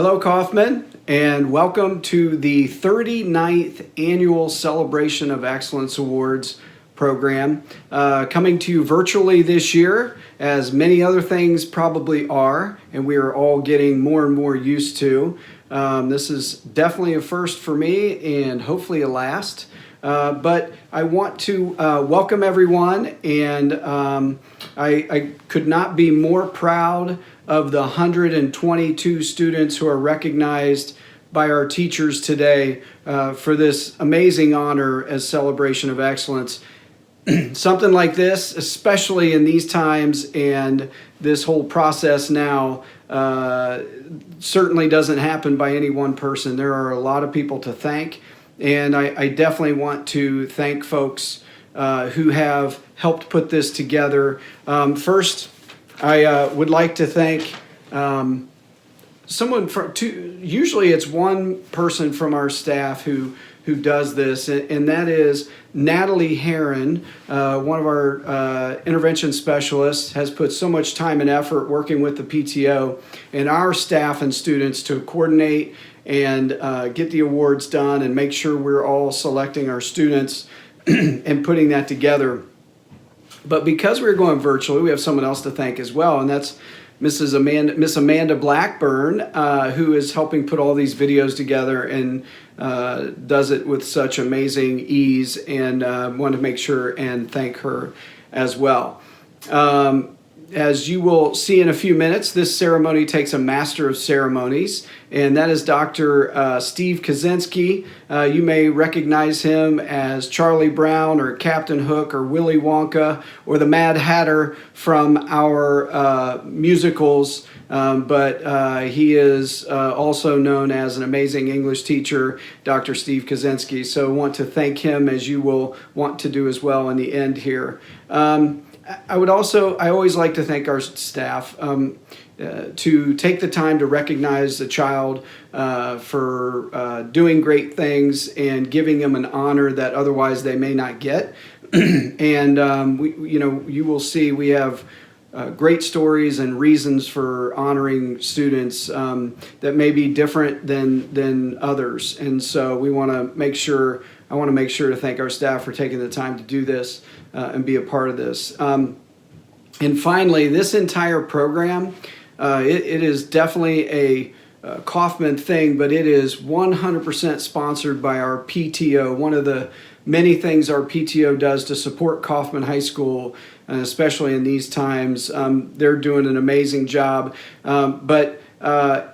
Hello, Coffman, and welcome to the 39th Annual Celebration of Excellence Awards program, coming to you virtually this year, as many other things probably are, and we are all getting more and more used to. This is definitely a first for me and hopefully a last. But I want to welcome everyone, and I could not be more proud of the 122 students who are recognized by our teachers today for this amazing honor as Celebration of Excellence. Something like this, especially in these times and this whole process now, certainly doesn't happen by any one person. There are a lot of people to thank, and I definitely want to thank folks who have helped put this together. First, I would like to thank someone from usually it's one person from our staff who does this, and that is Natalie Heron, one of our intervention specialists, has put so much time and effort working with the PTO and our staff and students to coordinate and get the awards done and make sure we're all selecting our students and putting that together. But because we're going virtually, we have someone else to thank as well, and that's Miss Amanda Blackburn, who is helping put all these videos together and does it with such amazing ease, and want to make sure and thank her as well. As you will see in a few minutes, this ceremony takes a master of ceremonies, and that is Dr. Steve Kaczynski. You may recognize him as Charlie Brown or Captain Hook or Willy Wonka or the Mad Hatter from our musicals, but he is also known as an amazing English teacher, Dr. Steve Kaczynski. So I want to thank him, as you will want to do as well in the end here. I always like to thank our staff to take the time to recognize a child for doing great things and giving them an honor that otherwise they may not get. And you will see we have great stories and reasons for honoring students that may be different than others. And so I want to make sure to thank our staff for taking the time to do this and be a part of this. And finally, this entire program, it is definitely a Coffman thing, but it is 100% sponsored by our PTO. One of the many things our PTO does to support Coffman High School, especially in these times. They're doing an amazing job. But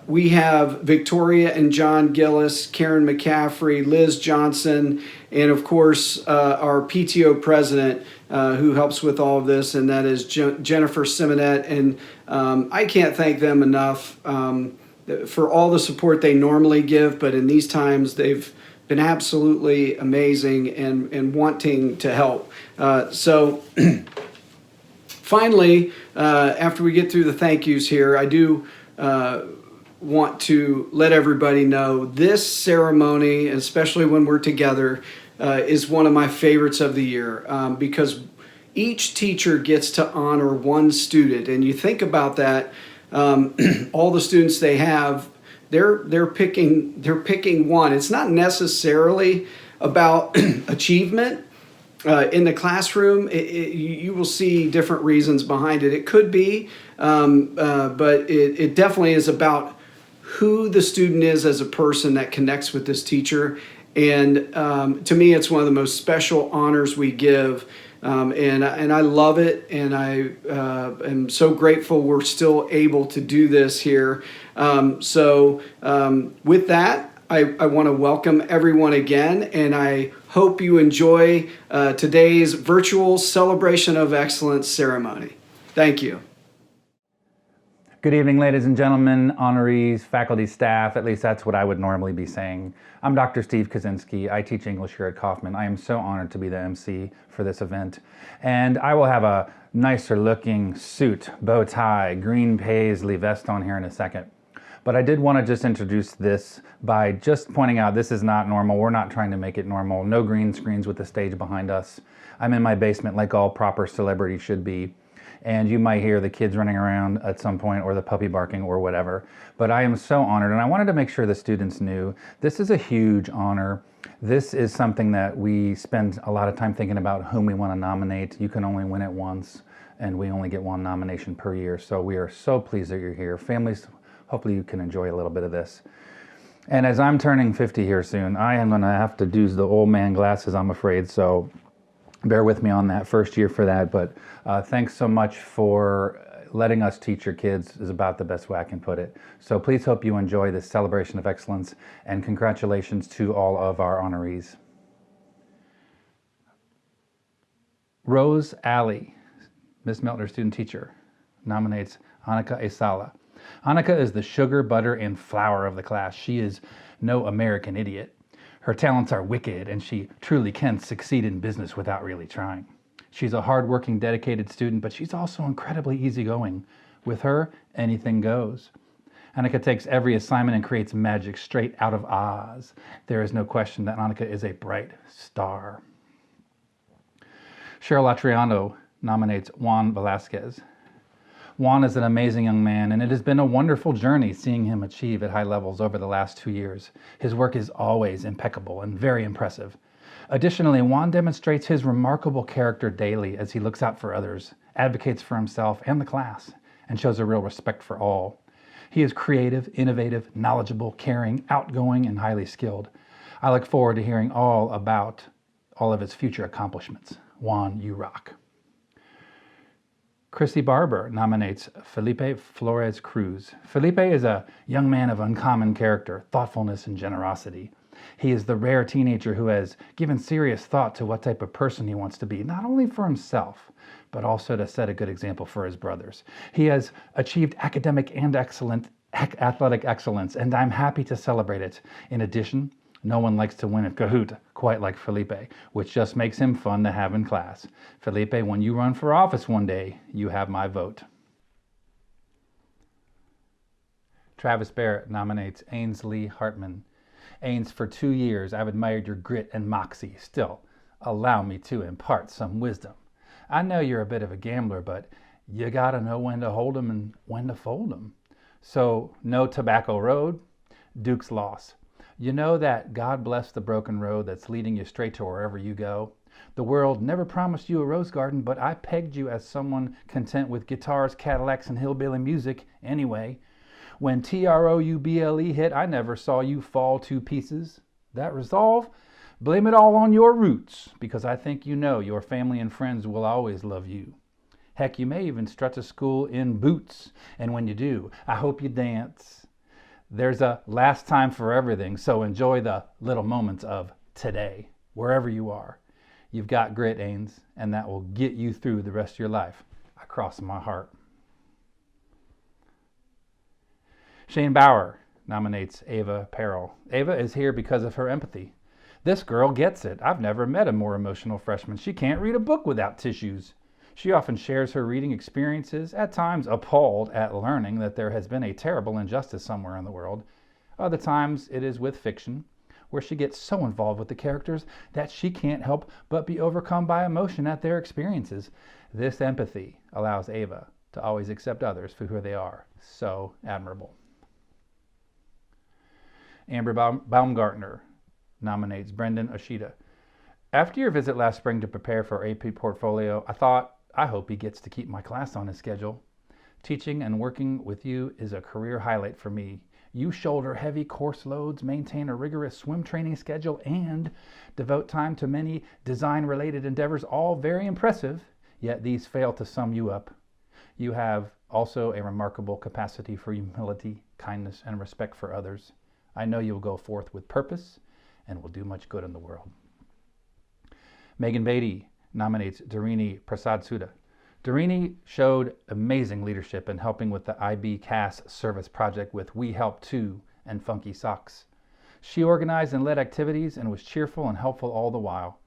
we have Victoria and John Gillis, Karen McCaffrey, Liz Johnson, and of course our PTO president who helps with all of this, and that is Jennifer Simonette. And I can't thank them enough for all the support they normally give, but in these times they've been absolutely amazing and wanting to help. So finally, after we get through the thank yous here, I do want to let everybody know this ceremony, especially when we're together, is one of my favorites of the year because each teacher gets to honor one student. And you think about that, all the students they have, they're picking one. It's not necessarily about achievement. In the classroom, you will see different reasons behind it. It could be, but it definitely is about who the student is as a person that connects with this teacher. And to me, it's one of the most special honors we give. And I love it, and I am so grateful we're still able to do this here. So with that, I want to welcome everyone again, and I hope you enjoy today's virtual Celebration of Excellence ceremony. Thank you. Good evening, ladies and gentlemen, honorees, faculty, staff. At least that's what I would normally be saying. I'm Dr. Steve Kaczynski. I teach English here at Coffman. I am so honored to be the MC for this event. And I will have a nicer looking suit, bow tie, green paisley vest on here in a second. But I did want to just introduce this by just pointing out this is not normal. We're not trying to make it normal. No green screens with the stage behind us. I'm in my basement like all proper celebrities should be. and you might hear the kids running around at some point or the puppy barking or whatever. But I am so honored, and I wanted to make sure the students knew this is a huge honor. This is something that we spend a lot of time thinking about whom we want to nominate. You can only win it once, and we only get one nomination per year. So we are so pleased that you're here. Families, hopefully you can enjoy a little bit of this. And as I'm turning 50 here soon, I am going to have to do the old man glasses, I'm afraid. So bear with me on that first year for that. But thanks so much for letting us teach your kids is about the best way I can put it. So please hope you enjoy this celebration of excellence, and congratulations to all of our honorees. Rose Alley, Miss Meltner student teacher, nominates Annika Esala. Annika is the sugar, butter, and flour of the class. She is no American idiot. Her talents are wicked, and she truly can succeed in business without really trying. She's a hardworking, dedicated student, but she's also incredibly easygoing. With her, anything goes. Annika takes every assignment and creates magic straight out of Oz. There is no question that Annika is a bright star. Cheryl Latriano nominates Juan Velasquez. Juan is an amazing young man, and it has been a wonderful journey seeing him achieve at high levels over the last 2 years. His work is always impeccable and very impressive. Additionally, Juan demonstrates his remarkable character daily as he looks out for others, advocates for himself and the class, and shows a real respect for all. He is creative, innovative, knowledgeable, caring, outgoing, and highly skilled. I look forward to hearing all about all of his future accomplishments. Juan, you rock. Kristie Barbour nominates Felipe Flores Cruz. Felipe is a young man of uncommon character, thoughtfulness, and generosity. He is the rare teenager who has given serious thought to what type of person he wants to be, not only for himself, but also to set a good example for his brothers. He has achieved academic and athletic excellence, and I'm happy to celebrate it. In addition, no one likes to win at Kahoot quite like Felipe, which just makes him fun to have in class. Felipe, when you run for office one day, you have my vote. Travis Barrett nominates Ainsley Hartman. Ains, for 2 years, I've admired your grit and moxie. Still, allow me to impart some wisdom. I know you're a bit of a gambler, but you gotta know when to hold 'em and when to fold 'em. So, no Tobacco Road, Duke's loss. You know that God bless the broken road that's leading you straight to wherever you go. The world never promised you a rose garden, but I pegged you as someone content with guitars, Cadillacs, and hillbilly music anyway. When TROUBLE hit, I never saw you fall to pieces. That resolve? Blame it all on your roots, because I think you know your family and friends will always love you. Heck, you may even strut to school in boots, and when you do, I hope you dance. There's a last time for everything, so enjoy the little moments of today, wherever you are. You've got grit, Ains, and that will get you through the rest of your life. I cross my heart. Shane Bauer nominates Ava Perel. Ava is here because of her empathy. This girl gets it. I've never met a more emotional freshman. She can't read a book without tissues. She often shares her reading experiences, at times appalled at learning that there has been a terrible injustice somewhere in the world. Other times it is with fiction, where she gets so involved with the characters that she can't help but be overcome by emotion at their experiences. This empathy allows Ava to always accept others for who they are. So admirable. Amber Baumgartner nominates Brendan Oshida. After your visit last spring to prepare for AP portfolio, I hope he gets to keep my class on his schedule. Teaching and working with you is a career highlight for me. You shoulder heavy course loads, maintain a rigorous swim training schedule, and devote time to many design-related endeavors, all very impressive, yet these fail to sum you up. You have also a remarkable capacity for humility, kindness, and respect for others. I know you will go forth with purpose and will do much good in the world. Megan Bede nominates Dharini Prasad Sudha. Dharini showed amazing leadership in helping with the IB CAS service project with We Help Too and Funky Socks. She organized and led activities and was cheerful and helpful all the while.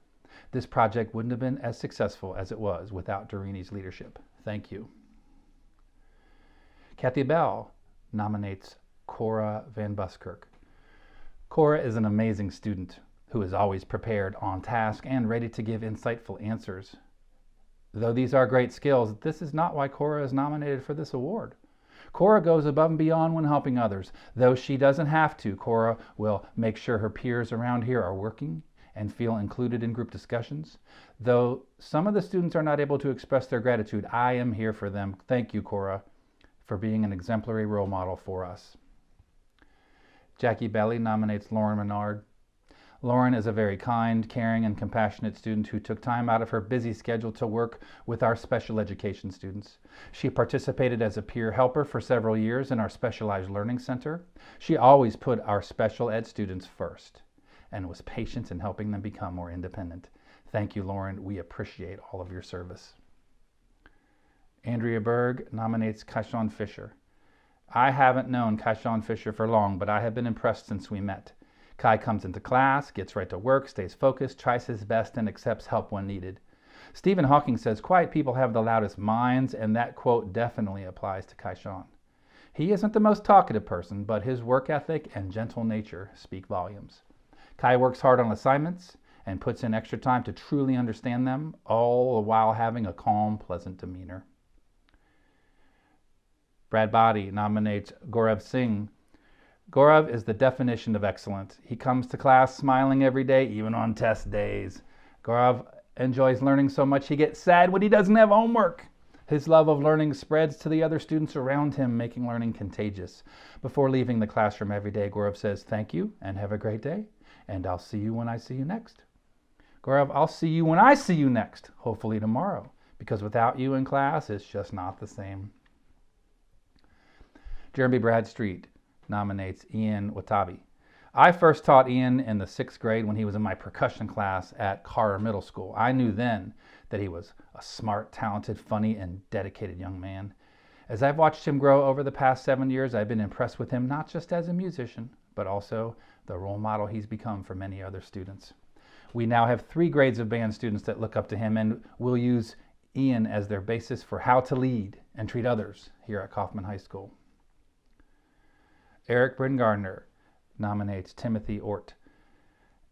This project wouldn't have been as successful as it was without Dharini's leadership. Thank you. Kathy Bell nominates Cora Vanbuskirk. Cora is an amazing student who is always prepared, on task, and ready to give insightful answers. Though these are great skills, this is not why Cora is nominated for this award. Cora goes above and beyond when helping others. Though she doesn't have to, Cora will make sure her peers around here are working and feel included in group discussions. Though some of the students are not able to express their gratitude, I am here for them. Thank you, Cora, for being an exemplary role model for us. Jackie Belly nominates Lauren Menard. Lauren is a very kind, caring, and compassionate student who took time out of her busy schedule to work with our special education students. She participated as a peer helper for several years in our Specialized Learning Center. She always put our special ed students first and was patient in helping them become more independent. Thank you, Lauren. We appreciate all of your service. Andrea Berg nominates Kaishan Fisher. I haven't known Kaishan Fisher for long, but I have been impressed since we met. Kai comes into class, gets right to work, stays focused, tries his best, and accepts help when needed. Stephen Hawking says, quiet people have the loudest minds, and that quote definitely applies to Kaishan. He isn't the most talkative person, but his work ethic and gentle nature speak volumes. Kai works hard on assignments and puts in extra time to truly understand them, all the while having a calm, pleasant demeanor. Brad Botti nominates Gaurav Singh. Gaurav is the definition of excellent. He comes to class smiling every day, even on test days. Gaurav enjoys learning so much he gets sad when he doesn't have homework. His love of learning spreads to the other students around him, making learning contagious. Before leaving the classroom every day, Gaurav says, thank you and have a great day, and I'll see you when I see you next. Gaurav, I'll see you when I see you next, hopefully tomorrow, because without you in class, it's just not the same. Jeremy Bradstreet nominates Ian Watabe. I first taught Ian in the 6th grade when he was in my percussion class at Carr Middle School. I knew then that he was a smart, talented, funny, and dedicated young man. As I've watched him grow over the past 7 years, I've been impressed with him not just as a musician, but also the role model he's become for many other students. We now have 3 grades of band students that look up to him and will use Ian as their basis for how to lead and treat others here at Coffman High School. Eric Bryn Gardner nominates Timothy Ort.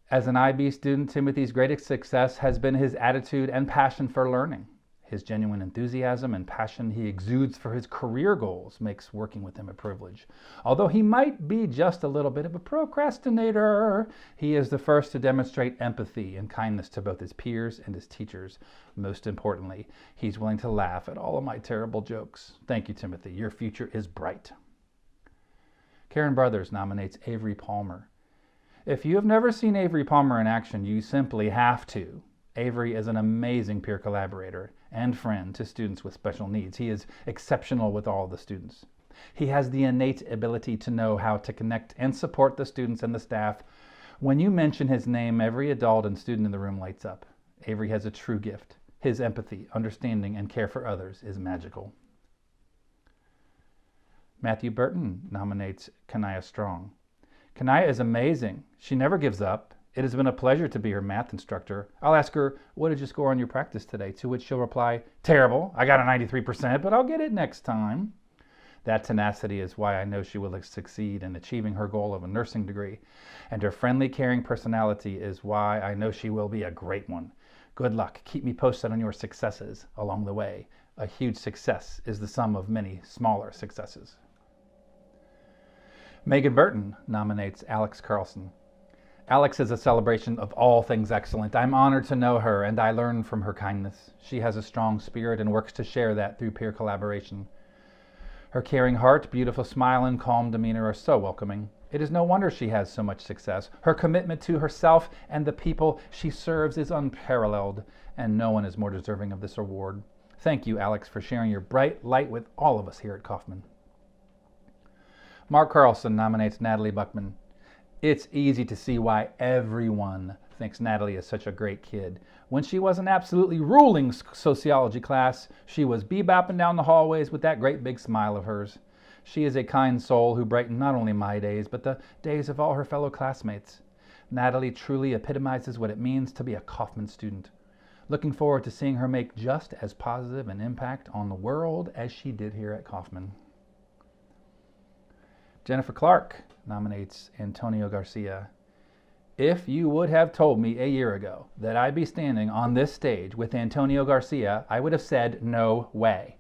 As an IB student, Timothy's greatest success has been his attitude and passion for learning. His genuine enthusiasm and passion he exudes for his career goals makes working with him a privilege. Although he might be just a little bit of a procrastinator, he is the first to demonstrate empathy and kindness to both his peers and his teachers. Most importantly, he's willing to laugh at all of my terrible jokes. Thank you, Timothy. Your future is bright. Karen Brothers nominates Avery Palmer. If you have never seen Avery Palmer in action, you simply have to. Avery is an amazing peer collaborator and friend to students with special needs. He is exceptional with all the students. He has the innate ability to know how to connect and support the students and the staff. When you mention his name, every adult and student in the room lights up. Avery has a true gift. His empathy, understanding, and care for others is magical. Matthew Burton nominates Kanaya Strong. Kanaya is amazing. She never gives up. It has been a pleasure to be her math instructor. I'll ask her, what did you score on your practice today? To which she'll reply, terrible. I got a 93%, but I'll get it next time. That tenacity is why I know she will succeed in achieving her goal of a nursing degree. And her friendly, caring personality is why I know she will be a great one. Good luck. Keep me posted on your successes along the way. A huge success is the sum of many smaller successes. Megan Burton nominates Alex Carlson. Alex is a celebration of all things excellent. I'm honored to know her, and I learn from her kindness. She has a strong spirit and works to share that through peer collaboration. Her caring heart, beautiful smile, and calm demeanor are so welcoming. It is no wonder she has so much success. Her commitment to herself and the people she serves is unparalleled, and no one is more deserving of this award. Thank you, Alex, for sharing your bright light with all of us here at Coffman. Marc Carlson nominates Natalie Buchman. It's easy to see why everyone thinks Natalie is such a great kid. When she was an absolutely ruling sociology class, she was bebopping down the hallways with that great big smile of hers. She is a kind soul who brightened not only my days, but the days of all her fellow classmates. Natalie truly epitomizes what it means to be a Coffman student. Looking forward to seeing her make just as positive an impact on the world as she did here at Coffman. Jennifer Clark nominates Antonio Garcia. If you would have told me a year ago that I'd be standing on this stage with Antonio Garcia, I would have said no way.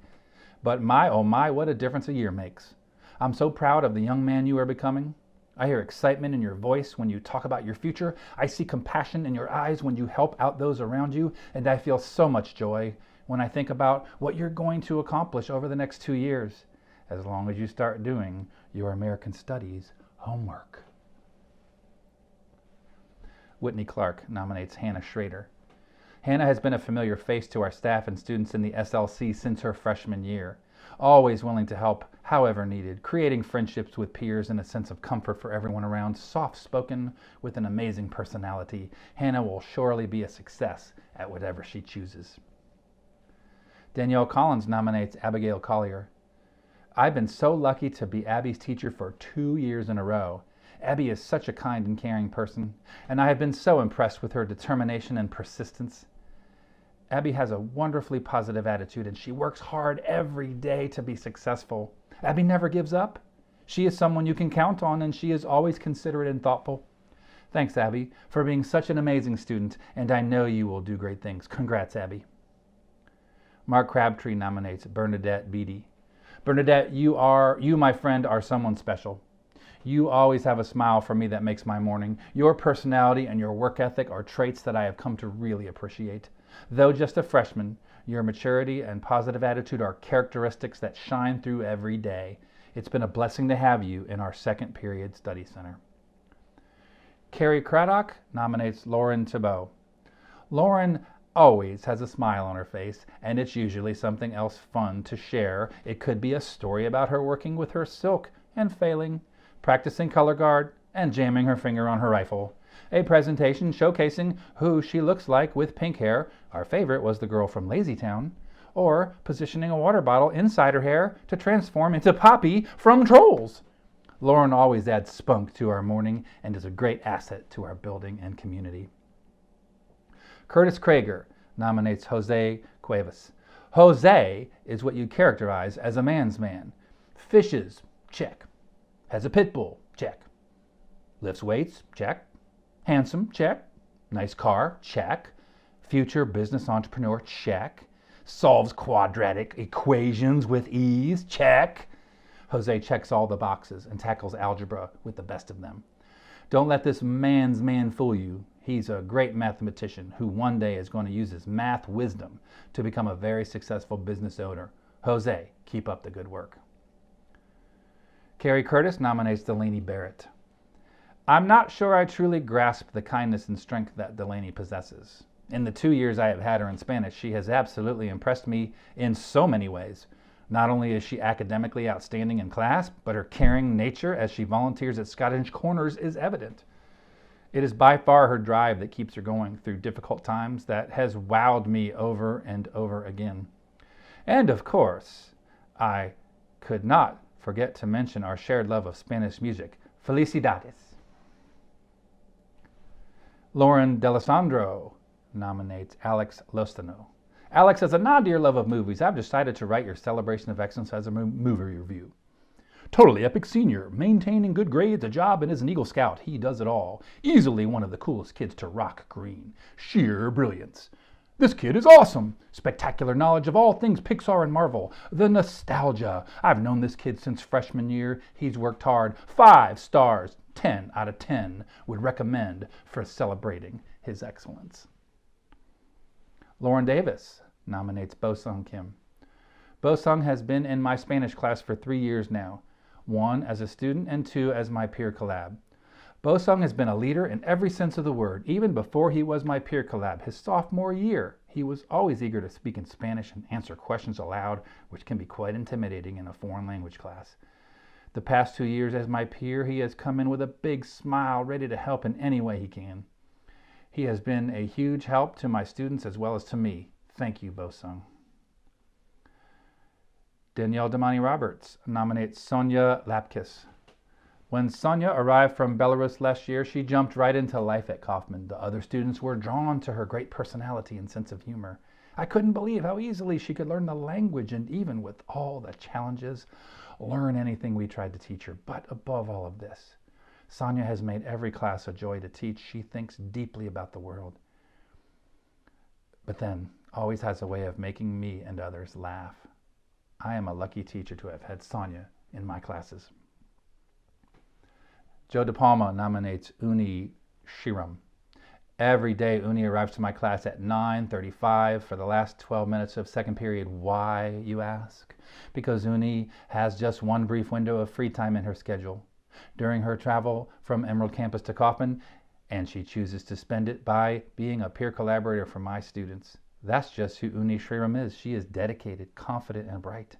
But my, oh my, what a difference a year makes. I'm so proud of the young man you are becoming. I hear excitement in your voice when you talk about your future. I see compassion in your eyes when you help out those around you. And I feel so much joy when I think about what you're going to accomplish over the next 2 years, as long as you start doing your American Studies homework. Whitney Clark nominates Hannah Shrader. Hannah has been a familiar face to our staff and students in the SLC since her freshman year. Always willing to help however needed, creating friendships with peers and a sense of comfort for everyone around, soft-spoken with an amazing personality. Hannah will surely be a success at whatever she chooses. Danielle Collins nominates Abigail Collier. I've been so lucky to be Abby's teacher for 2 years in a row. Abby is such a kind and caring person, and I have been so impressed with her determination and persistence. Abby has a wonderfully positive attitude, and she works hard every day to be successful. Abby never gives up. She is someone you can count on, and she is always considerate and thoughtful. Thanks, Abby, for being such an amazing student, and I know you will do great things. Congrats, Abby. Marc Crabtree nominates Bernadette Bede. Bernadette, you, my friend, are someone special. You always have a smile for me that makes my morning. Your personality and your work ethic are traits that I have come to really appreciate. Though just a freshman, your maturity and positive attitude are characteristics that shine through every day. It's been a blessing to have you in our second period study center. Carrie Craddock nominates Lauren Thibault. Lauren always has a smile on her face, and it's usually something else fun to share. It could be a story about her working with her silk and failing, practicing color guard, and jamming her finger on her rifle. A presentation showcasing who she looks like with pink hair. Our favorite was the girl from Lazytown. Or positioning a water bottle inside her hair to transform into Poppy from Trolls. Lauren always adds spunk to our morning and is a great asset to our building and community. Curtis Krager nominates Jose Cuevas. Jose is what you characterize as a man's man. Fishes, check. Has a pit bull, check. Lifts weights, check. Handsome, check. Nice car, check. Future business entrepreneur, check. Solves quadratic equations with ease, check. Jose checks all the boxes and tackles algebra with the best of them. Don't let this man's man fool you. He's a great mathematician who one day is going to use his math wisdom to become a very successful business owner. Jose, keep up the good work. Carrie Curtis nominates Delaney Barrett. I'm not sure I truly grasp the kindness and strength that Delaney possesses. In the 2 years I have had her in Spanish, she has absolutely impressed me in so many ways. Not only is she academically outstanding in class, but her caring nature as she volunteers at Scottish Corners is evident. It is by far her drive that keeps her going through difficult times that has wowed me over and over again. And of course, I could not forget to mention our shared love of Spanish music. Felicidades. Lauren D'Alessandro nominates Alex Lostano. Alex, as a nod to your love of movies, I've decided to write your celebration of excellence as a movie review. Totally epic senior, maintaining good grades, a job, and is an Eagle Scout. He does it all. Easily one of the coolest kids to rock green. Sheer brilliance. This kid is awesome. Spectacular knowledge of all things Pixar and Marvel. The nostalgia. I've known this kid since freshman year. He's worked hard. 5 stars, 10 out of 10 would recommend for celebrating his excellence. Lauren Davis nominates Bo-Sung Kim. Bo-Sung has been in my Spanish class for 3 years now. 1 as a student and 2 as my peer collab. Bo-Sung has been a leader in every sense of the word. Even before he was my peer collab, his sophomore year, he was always eager to speak in Spanish and answer questions aloud, which can be quite intimidating in a foreign language class. The past 2 years as my peer, he has come in with a big smile, ready to help in any way he can. He has been a huge help to my students as well as to me. Thank you, Bo-Sung. Danielle Damani Roberts nominates Sonia Lapkis. When Sonia arrived from Belarus last year, she jumped right into life at Coffman. The other students were drawn to her great personality and sense of humor. I couldn't believe how easily she could learn the language and even with all the challenges, learn anything we tried to teach her. But above all of this, Sonia has made every class a joy to teach. She thinks deeply about the world, but then always has a way of making me and others laugh. I am a lucky teacher to have had Sonia in my classes. Joe De Palma nominates Uni Shiram. Every day, Uni arrives to my class at 9:35 for the last 12 minutes of second period. Why, you ask? Because Uni has just one brief window of free time in her schedule during her travel from Emerald Campus to Coffman, and she chooses to spend it by being a peer collaborator for my students. That's just who Uni Shriram is. She is dedicated, confident, and bright.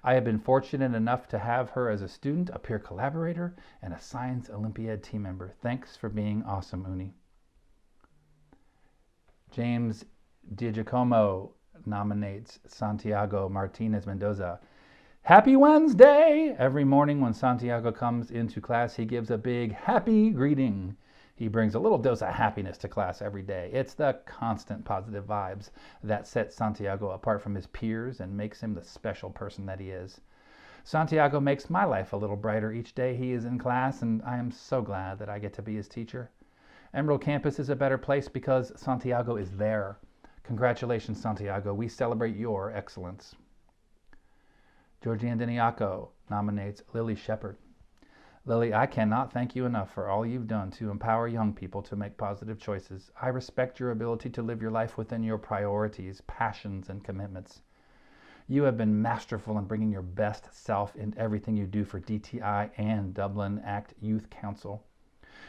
I have been fortunate enough to have her as a student, a peer collaborator, and a Science Olympiad team member. Thanks for being awesome, Uni. James DiGiacomo nominates Santiago Martinez Mendoza. Happy Wednesday! Every morning when Santiago comes into class, he gives a big happy greeting. He brings a little dose of happiness to class every day. It's the constant positive vibes that set Santiago apart from his peers and makes him the special person that he is. Santiago makes my life a little brighter each day he is in class, and I am so glad that I get to be his teacher. Emerald Campus is a better place because Santiago is there. Congratulations, Santiago. We celebrate your excellence. Georgian Diniaco nominates Lily Shepard. Lily, I cannot thank you enough for all you've done to empower young people to make positive choices. I respect your ability to live your life within your priorities, passions, and commitments. You have been masterful in bringing your best self in everything you do for DTI and Dublin Act Youth Council.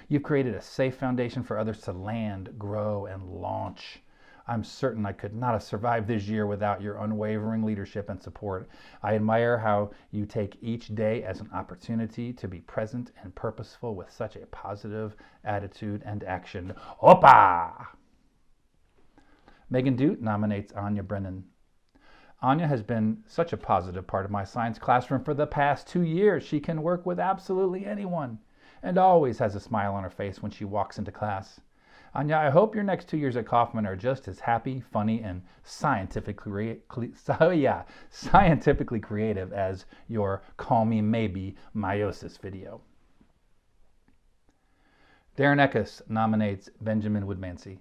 You've created a safe foundation for others to land, grow, and launch. I'm certain I could not have survived this year without your unwavering leadership and support. I admire how you take each day as an opportunity to be present and purposeful with such a positive attitude and action. Opa! Megan Dute nominates Anya Brennan. Anya has been such a positive part of my science classroom for the past 2 years. She can work with absolutely anyone and always has a smile on her face when she walks into class. Anya, I hope your next 2 years at Coffman are just as happy, funny, and scientifically creative as your Call Me Maybe meiosis video. Darren Eckes nominates Benjamin Woodmansey.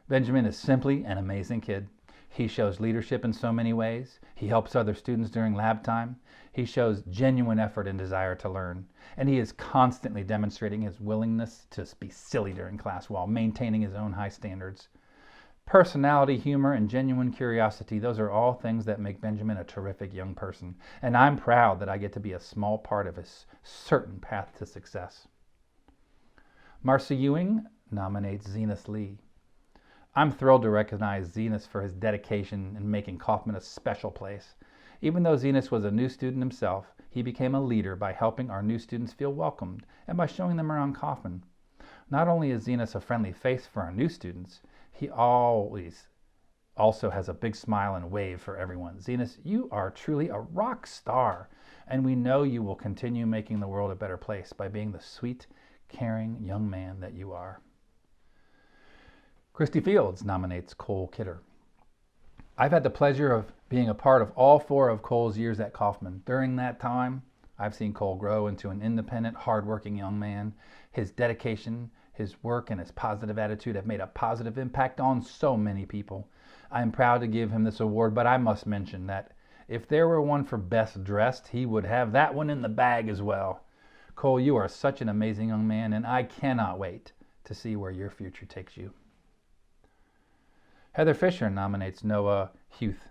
Benjamin is simply an amazing kid. He shows leadership in so many ways. He helps other students during lab time. He shows genuine effort and desire to learn. And he is constantly demonstrating his willingness to be silly during class while maintaining his own high standards. Personality, humor, and genuine curiosity, those are all things that make Benjamin a terrific young person. And I'm proud that I get to be a small part of his certain path to success. Marcia Ewing nominates Zenas Lee. I'm thrilled to recognize Zenas for his dedication in making Coffman a special place. Even though Zenas was a new student himself, he became a leader by helping our new students feel welcomed and by showing them around Coffman. Not only is Zenas a friendly face for our new students, he always also has a big smile and wave for everyone. Zenas, you are truly a rock star, and we know you will continue making the world a better place by being the sweet, caring young man that you are. Kristie Fields nominates Cole Kidder. I've had the pleasure of being a part of all 4 of Cole's years at Coffman. During that time, I've seen Cole grow into an independent, hardworking young man. His dedication, his work, and his positive attitude have made a positive impact on so many people. I am proud to give him this award, but I must mention that if there were one for best dressed, he would have that one in the bag as well. Cole, you are such an amazing young man, and I cannot wait to see where your future takes you. Heather Fisher nominates Noah Huth.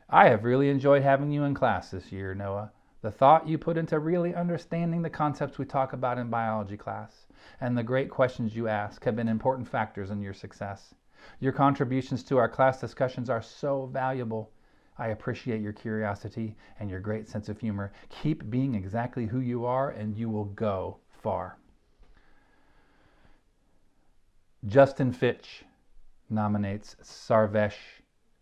I have really enjoyed having you in class this year, Noah. The thought you put into really understanding the concepts we talk about in biology class and the great questions you ask have been important factors in your success. Your contributions to our class discussions are so valuable. I appreciate your curiosity and your great sense of humor. Keep being exactly who you are and you will go far. Justin Fitch nominates Sarvesh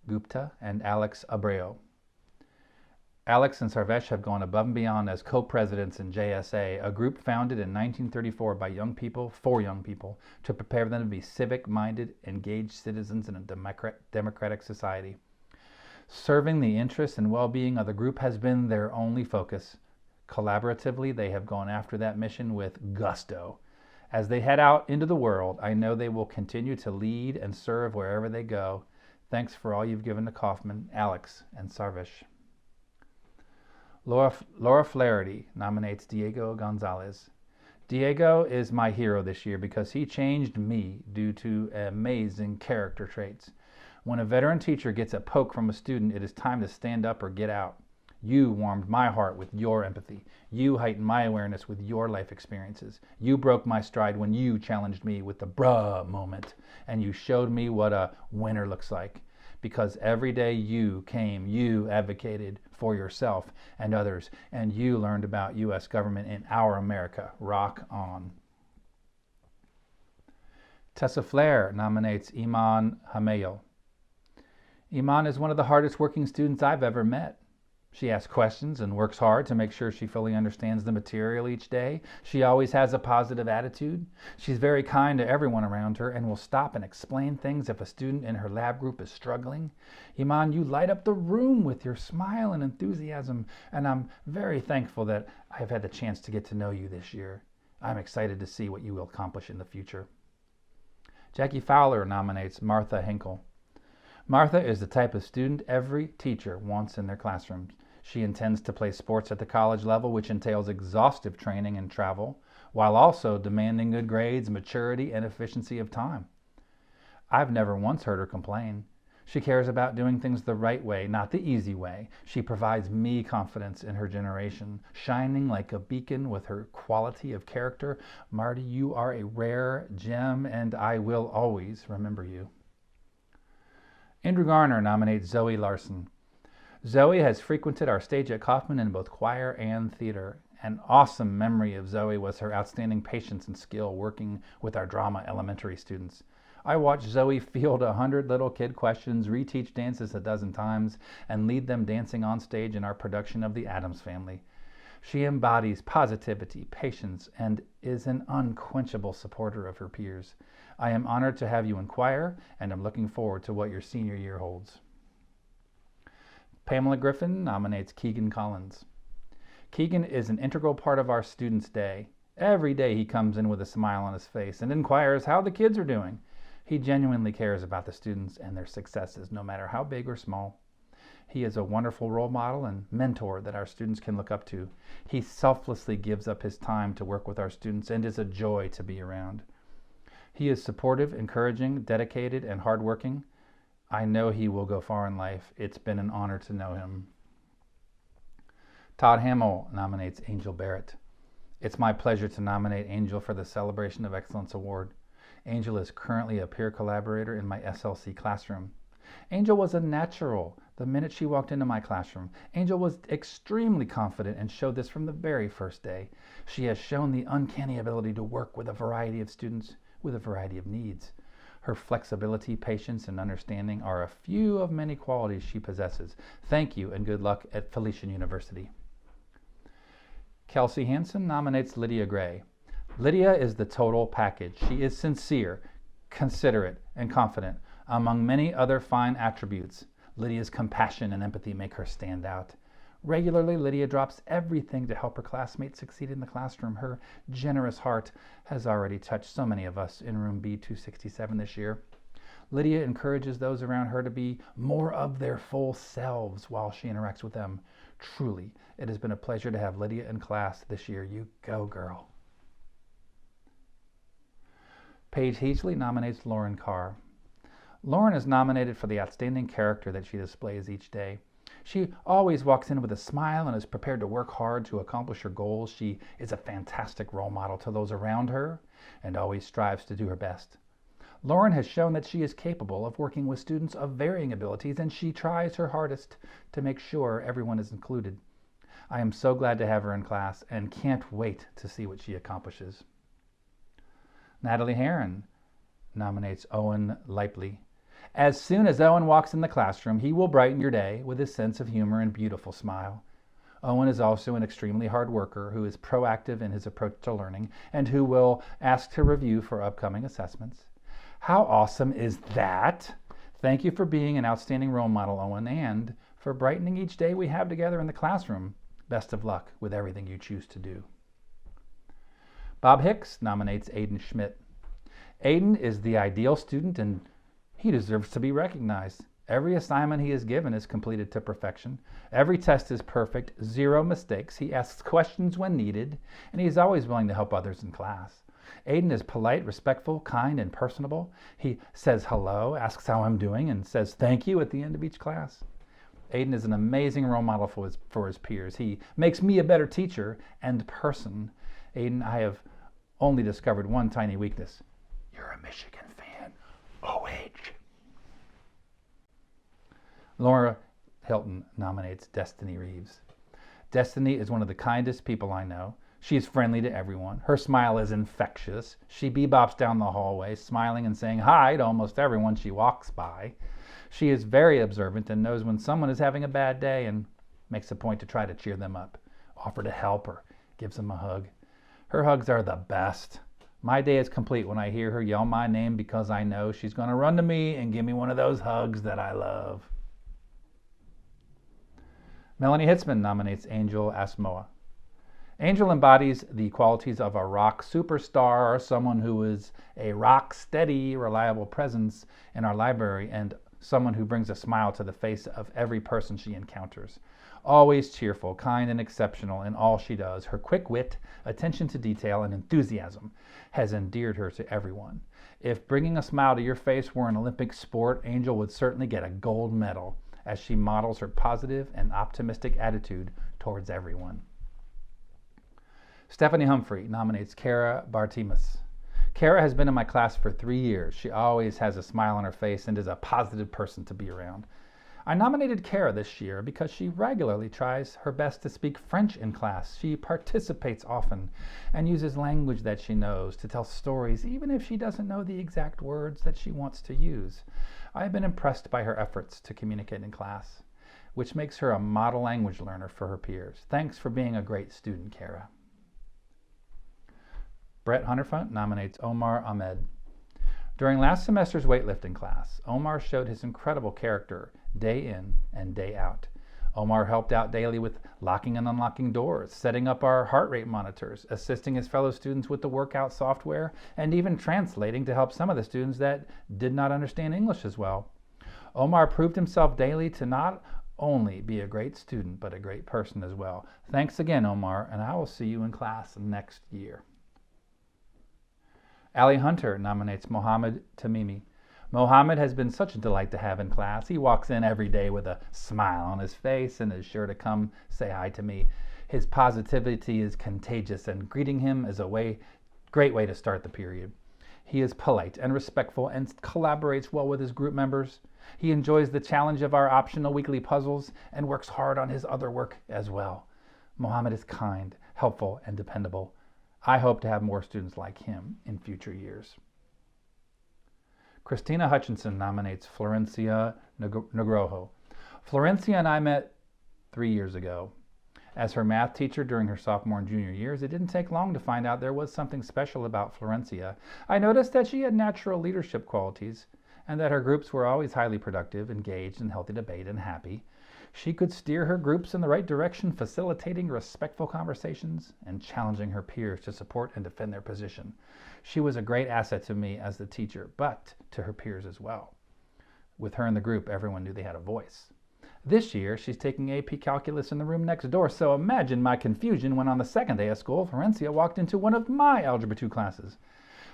Gupta and Alex Abreu. Alex and Sarvesh have gone above and beyond as co-presidents in JSA, a group founded in 1934 by young people for young people to prepare them to be civic-minded, engaged citizens in a democratic society. Serving the interests and well-being of the group has been their only focus. Collaboratively, they have gone after that mission with gusto. As they head out into the world, I know they will continue to lead and serve wherever they go. Thanks for all you've given to Coffman, Alex, and Sarvish. Laura Flaherty nominates Diego Gonzalez. Diego is my hero this year because he changed me due to amazing character traits. When a veteran teacher gets a poke from a student, it is time to stand up or get out. You warmed my heart with your empathy. You heightened my awareness with your life experiences. You broke my stride when you challenged me with the bruh moment. And you showed me what a winner looks like. Because every day you came, you advocated for yourself and others, and you learned about U.S. government in our America. Rock on. Tessa Flair nominates Iman Hameyel. Iman is one of the hardest working students I've ever met. She asks questions and works hard to make sure she fully understands the material each day. She always has a positive attitude. She's very kind to everyone around her and will stop and explain things if a student in her lab group is struggling. Iman, you light up the room with your smile and enthusiasm, and I'm very thankful that I've had the chance to get to know you this year. I'm excited to see what you will accomplish in the future. Jackie Fowler nominates Martha Henkel. Martha is the type of student every teacher wants in their classrooms. She intends to play sports at the college level, which entails exhaustive training and travel, while also demanding good grades, maturity, and efficiency of time. I've never once heard her complain. She cares about doing things the right way, not the easy way. She provides me confidence in her generation, shining like a beacon with her quality of character. Marty, you are a rare gem, and I will always remember you. Andrew Garner nominates Zoe Larson. Zoe has frequented our stage at Coffman in both choir and theater. An awesome memory of Zoe was her outstanding patience and skill working with our drama elementary students. I watched Zoe field 100 little kid questions, reteach dances a dozen times, and lead them dancing on stage in our production of The Addams Family. She embodies positivity, patience, and is an unquenchable supporter of her peers. I am honored to have you in choir, and I'm looking forward to what your senior year holds. Pamela Griffin nominates Keegan Collins. Keegan is an integral part of our students' day. Every day he comes in with a smile on his face and inquires how the kids are doing. He genuinely cares about the students and their successes, no matter how big or small. He is a wonderful role model and mentor that our students can look up to. He selflessly gives up his time to work with our students and is a joy to be around. He is supportive, encouraging, dedicated, and hardworking. I know he will go far in life. It's been an honor to know him. Todd Hamill nominates Angel Barrett. It's my pleasure to nominate Angel for the Celebration of Excellence Award. Angel is currently a peer collaborator in my SLC classroom. Angel was a natural the minute she walked into my classroom. Angel was extremely confident and showed this from the very first day. She has shown the uncanny ability to work with a variety of students with a variety of needs. Her flexibility, patience, and understanding are a few of many qualities she possesses. Thank you and good luck at Felician University. Kelsey Hansen nominates Lydia Gray. Lydia is the total package. She is sincere, considerate, and confident. Among many other fine attributes, Lydia's compassion and empathy make her stand out. Regularly, Lydia drops everything to help her classmates succeed in the classroom. Her generous heart has already touched so many of us in room B267 this year. Lydia encourages those around her to be more of their full selves while she interacts with them. Truly, it has been a pleasure to have Lydia in class this year. You go, girl. Paige Heasley nominates Lauren Carr. Lauren is nominated for the outstanding character that she displays each day. She always walks in with a smile and is prepared to work hard to accomplish her goals. She is a fantastic role model to those around her and always strives to do her best. Lauren has shown that she is capable of working with students of varying abilities, and she tries her hardest to make sure everyone is included. I am so glad to have her in class and can't wait to see what she accomplishes. Natalie Heron nominates Owen Lipley. As soon as Owen walks in the classroom, he will brighten your day with his sense of humor and beautiful smile. Owen is also an extremely hard worker who is proactive in his approach to learning and who will ask to review for upcoming assessments. How awesome is that? Thank you for being an outstanding role model, Owen, and for brightening each day we have together in the classroom. Best of luck with everything you choose to do. Bob Hicks nominates Aiden Schmidt. Aiden is the ideal student and he deserves to be recognized. Every assignment he is given is completed to perfection. Every test is perfect, 0 mistakes. He asks questions when needed, and he is always willing to help others in class. Aiden is polite, respectful, kind, and personable. He says hello, asks how I'm doing, and says thank you at the end of each class. Aiden is an amazing role model for his peers. He makes me a better teacher and person. Aiden, I have only discovered one tiny weakness. You're a Michigan fan. OH. Laura Hilton nominates Destiny Reeves. Destiny is one of the kindest people I know. She is friendly to everyone. Her smile is infectious. She bebops down the hallway, smiling and saying hi to almost everyone she walks by. She is very observant and knows when someone is having a bad day and makes a point to try to cheer them up, offer to help or gives them a hug. Her hugs are the best. My day is complete when I hear her yell my name because I know she's going to run to me and give me one of those hugs that I love. Melanie Hitzman nominates Angel Asmoa. Angel embodies the qualities of a rock superstar or someone who is a rock steady, reliable presence in our library and someone who brings a smile to the face of every person she encounters. Always cheerful, kind, and exceptional in all she does. Her quick wit, attention to detail, and enthusiasm has endeared her to everyone. If bringing a smile to your face were an Olympic sport, Angel would certainly get a gold medal as she models her positive and optimistic attitude towards everyone. Stephanie Humphrey nominates Cora Bartimus. Cora has been in my class for 3 years. She always has a smile on her face and is a positive person to be around. I nominated Cora this year because she regularly tries her best to speak French in class. She participates often and uses language that she knows to tell stories, even if she doesn't know the exact words that she wants to use. I have been impressed by her efforts to communicate in class, which makes her a model language learner for her peers. Thanks for being a great student, Cora. Brett Hunterfunt nominates Omar Ahmed. During last semester's weightlifting class, Omar showed his incredible character day in and day out. Omar helped out daily with locking and unlocking doors, setting up our heart rate monitors, assisting his fellow students with the workout software, and even translating to help some of the students that did not understand English as well. Omar proved himself daily to not only be a great student, but a great person as well. Thanks again, Omar, and I will see you in class next year. Ali Hunter nominates Mohammed Tamimi. Mohammed has been such a delight to have in class. He walks in every day with a smile on his face and is sure to come say hi to me. His positivity is contagious, and greeting him is a great way to start the period. He is polite and respectful and collaborates well with his group members. He enjoys the challenge of our optional weekly puzzles and works hard on his other work as well. Mohammed is kind, helpful, and dependable. I hope to have more students like him in future years. Christina Hutchinson nominates Florencia Negrojo. Florencia and I met 3 years ago. As her math teacher during her sophomore and junior years, it didn't take long to find out there was something special about Florencia. I noticed that she had natural leadership qualities and that her groups were always highly productive, engaged in healthy debate, and happy. She could steer her groups in the right direction, facilitating respectful conversations and challenging her peers to support and defend their position. She was a great asset to me as the teacher, but to her peers as well. With her in the group, everyone knew they had a voice. This year, she's taking AP Calculus in the room next door, so imagine my confusion when on the second day of school, Florencia walked into one of my Algebra 2 classes.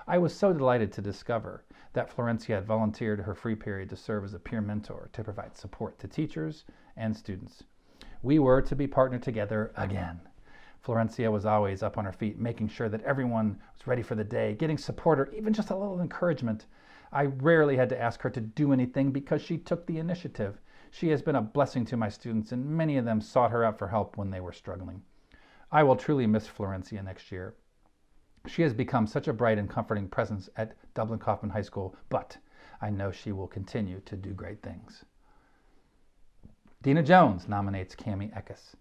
I was so delighted to discover that Florencia had volunteered her free period to serve as a peer mentor to provide support to teachers and students. We were to be partnered together again. Florencia was always up on her feet, making sure that everyone was ready for the day, getting support or even just a little encouragement. I rarely had to ask her to do anything because she took the initiative. She has been a blessing to my students, and many of them sought her out for help when they were struggling. I will truly miss Florencia next year. She has become such a bright and comforting presence at Dublin Coffman High School, but I know she will continue to do great things. Dina Jones nominates Cami Eckes.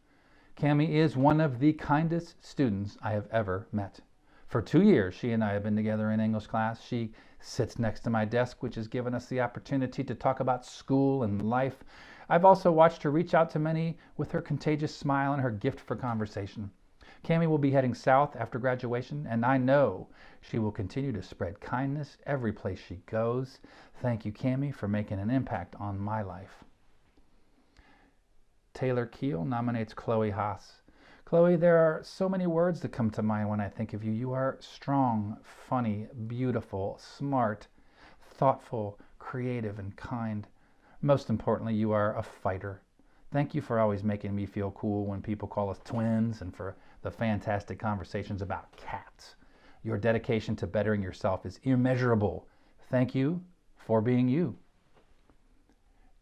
Cami is one of the kindest students I have ever met. For 2 years, she and I have been together in English class. She sits next to my desk, which has given us the opportunity to talk about school and life. I've also watched her reach out to many with her contagious smile and her gift for conversation. Cammie will be heading south after graduation, and I know she will continue to spread kindness every place she goes. Thank you, Cammie, for making an impact on my life. Taylor Keel nominates Chloee Haas. Chloe, there are so many words that come to mind when I think of you. You are strong, funny, beautiful, smart, thoughtful, creative, and kind. Most importantly, you are a fighter. Thank you for always making me feel cool when people call us twins, and for the fantastic conversations about cats. Your dedication to bettering yourself is immeasurable. Thank you for being you.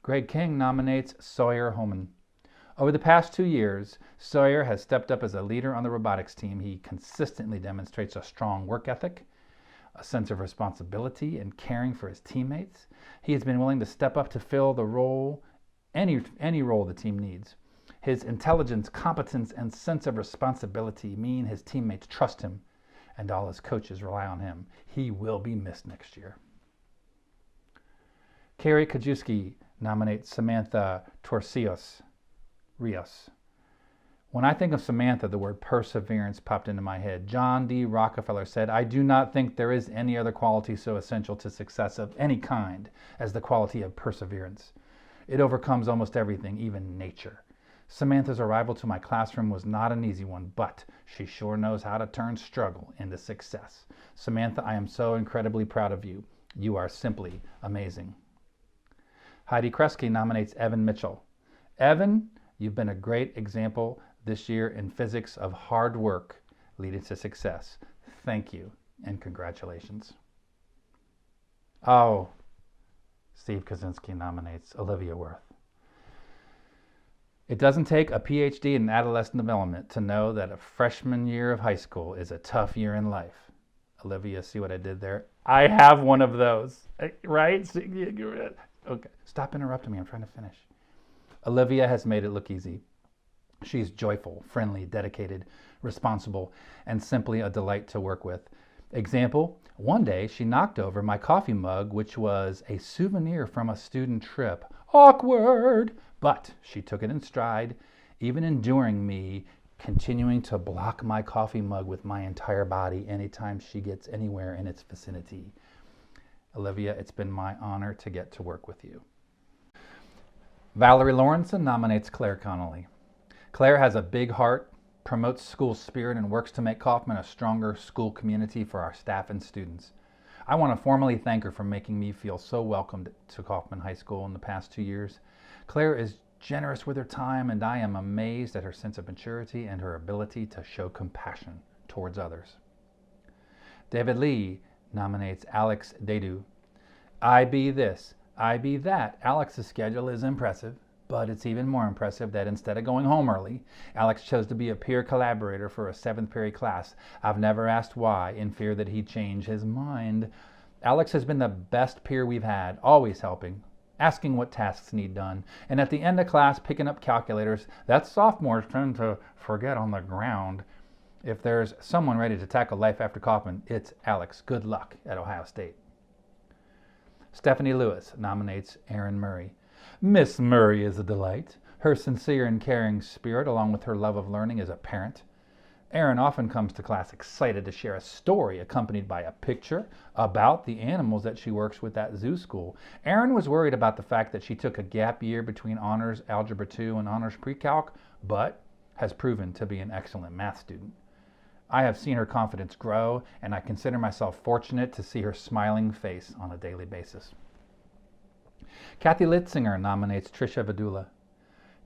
Greg King nominates Sawyer Homan. Over the past 2 years, Sawyer has stepped up as a leader on the robotics team. He consistently demonstrates a strong work ethic, a sense of responsibility, and caring for his teammates. He has been willing to step up to fill the role, any role the team needs. His intelligence, competence, and sense of responsibility mean his teammates trust him, and all his coaches rely on him. He will be missed next year. Carrie Kajewski nominates Samantha Torcios Rios. When I think of Samantha, the word perseverance popped into my head. John D. Rockefeller said, "I do not think there is any other quality so essential to success of any kind as the quality of perseverance. It overcomes almost everything, even nature." Samantha's arrival to my classroom was not an easy one, but she sure knows how to turn struggle into success. Samantha, I am so incredibly proud of you. You are simply amazing. Heidi Kresge nominates Evan Mitchell. Evan, you've been a great example this year in physics of hard work leading to success. Thank you and congratulations. Oh, Steve Kaczynski nominates Olivia Worth. It doesn't take a PhD in adolescent development to know that a freshman year of high school is a tough year in life. Olivia, see what I did there? I have one of those, right? Okay, stop interrupting me. I'm trying to finish. Olivia has made it look easy. She's joyful, friendly, dedicated, responsible, and simply a delight to work with. Example, one day she knocked over my coffee mug, which was a souvenir from a student trip. Awkward! But she took it in stride, even enduring me continuing to block my coffee mug with my entire body anytime she gets anywhere in its vicinity. Olivia, it's been my honor to get to work with you. Valerie Lawrenson nominates Claire Connolly. Claire has a big heart, promotes school spirit, and works to make Coffman a stronger school community for our staff and students. I want to formally thank her for making me feel so welcomed to Coffman High School in the past 2 years. Claire is generous with her time, and I am amazed at her sense of maturity and her ability to show compassion towards others. David Lee nominates Alex Dedu. I be this, I be that. Alex's schedule is impressive, but it's even more impressive that instead of going home early, Alex chose to be a peer collaborator for a 7th period class. I've never asked why, in fear that he'd change his mind. Alex has been the best peer we've had, always helping, asking what tasks need done, and at the end of class picking up calculators that sophomores tend to forget on the ground. If there's someone ready to tackle life after Coffman, it's Alex. Good luck at Ohio State. Stephanie Lewis nominates Erin Murray. Miss Murray is a delight. Her sincere and caring spirit, along with her love of learning, is apparent. Erin often comes to class excited to share a story accompanied by a picture about the animals that she works with at zoo school. Erin was worried about the fact that she took a gap year between Honors Algebra 2 and Honors Pre-Calc, but has proven to be an excellent math student. I have seen her confidence grow, and I consider myself fortunate to see her smiling face on a daily basis. Kathy Litzinger nominates Trisha Vidula.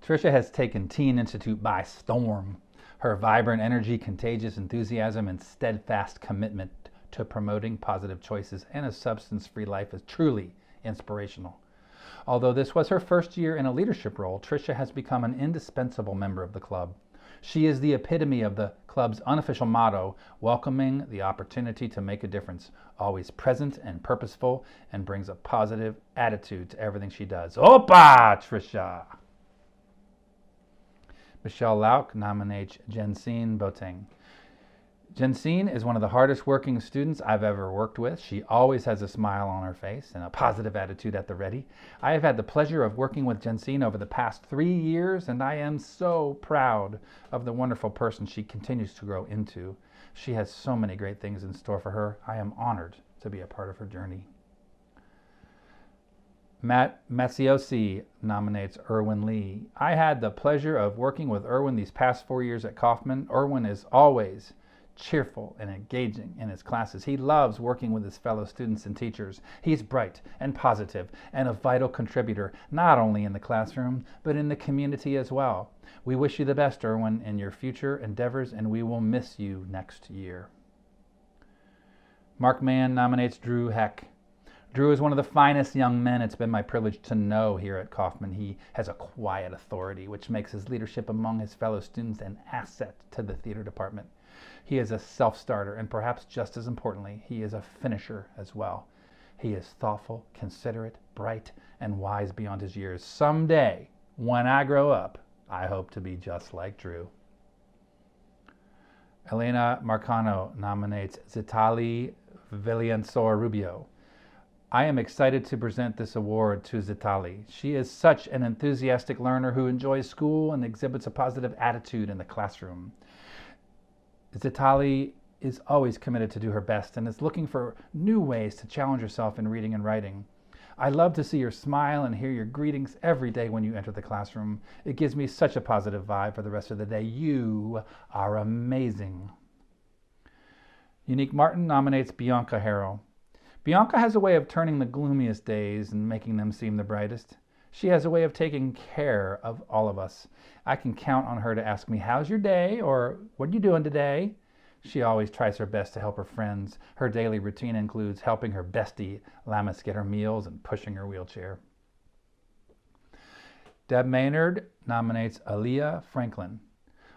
Trisha has taken Teen Institute by storm. Her vibrant energy, contagious enthusiasm, and steadfast commitment to promoting positive choices and a substance-free life is truly inspirational. Although this was her first year in a leadership role, Trisha has become an indispensable member of the club. She is the epitome of the club's unofficial motto, welcoming the opportunity to make a difference, always present and purposeful, and brings a positive attitude to everything she does. Opa, Trisha! Michelle Lauk nominates Jensine Boateng. Jensine is one of the hardest working students I've ever worked with. She always has a smile on her face and a positive attitude at the ready. I have had the pleasure of working with Jensine over the past 3 years, and I am so proud of the wonderful person she continues to grow into. She has so many great things in store for her. I am honored to be a part of her journey. Matt Maziosi nominates Erwin Lee. I had the pleasure of working with Erwin these past 4 years at Coffman. Erwin is always cheerful and engaging in his classes. He loves working with his fellow students and teachers. He's bright and positive and a vital contributor, not only in the classroom, but in the community as well. We wish you the best, Erwin, in your future endeavors, and we will miss you next year. Marc Mann nominates Drew Heck. Drew is one of the finest young men it's been my privilege to know here at Coffman. He has a quiet authority, which makes his leadership among his fellow students an asset to the theater department. He is a self-starter, and perhaps just as importantly, he is a finisher as well. He is thoughtful, considerate, bright, and wise beyond his years. Someday, when I grow up, I hope to be just like Drew. Elena Marcano nominates Zitali Villanzor Rubio. I am excited to present this award to Zitali. She is such an enthusiastic learner who enjoys school and exhibits a positive attitude in the classroom. Zitali is always committed to do her best and is looking for new ways to challenge herself in reading and writing. I love to see your smile and hear your greetings every day when you enter the classroom. It gives me such a positive vibe for the rest of the day. You are amazing. Unique Martin nominates Bianca Harrell. Bianca has a way of turning the gloomiest days and making them seem the brightest. She has a way of taking care of all of us. I can count on her to ask me, "How's your day?" or "What are you doing today?" She always tries her best to help her friends. Her daily routine includes helping her bestie, Lamis, get her meals and pushing her wheelchair. Deb Maynard nominates Aaliyah Franklin.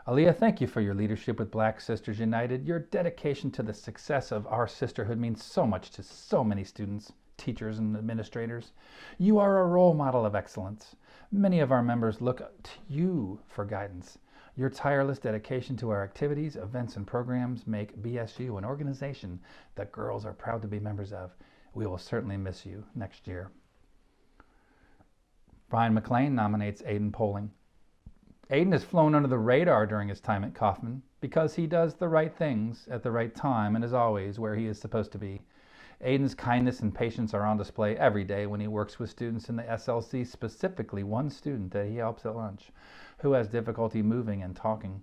Aaliyah, thank you for your leadership with Black Sisters United. Your dedication to the success of our sisterhood means so much to so many students, teachers, and administrators. You are a role model of excellence. Many of our members look to you for guidance. Your tireless dedication to our activities, events, and programs make BSU an organization that girls are proud to be members of. We will certainly miss you next year. Brian McLean nominates Aiden Poling. Aiden has flown under the radar during his time at Coffman because he does the right things at the right time and is always where he is supposed to be. Aiden's kindness and patience are on display every day when he works with students in the SLC, specifically one student that he helps at lunch who has difficulty moving and talking.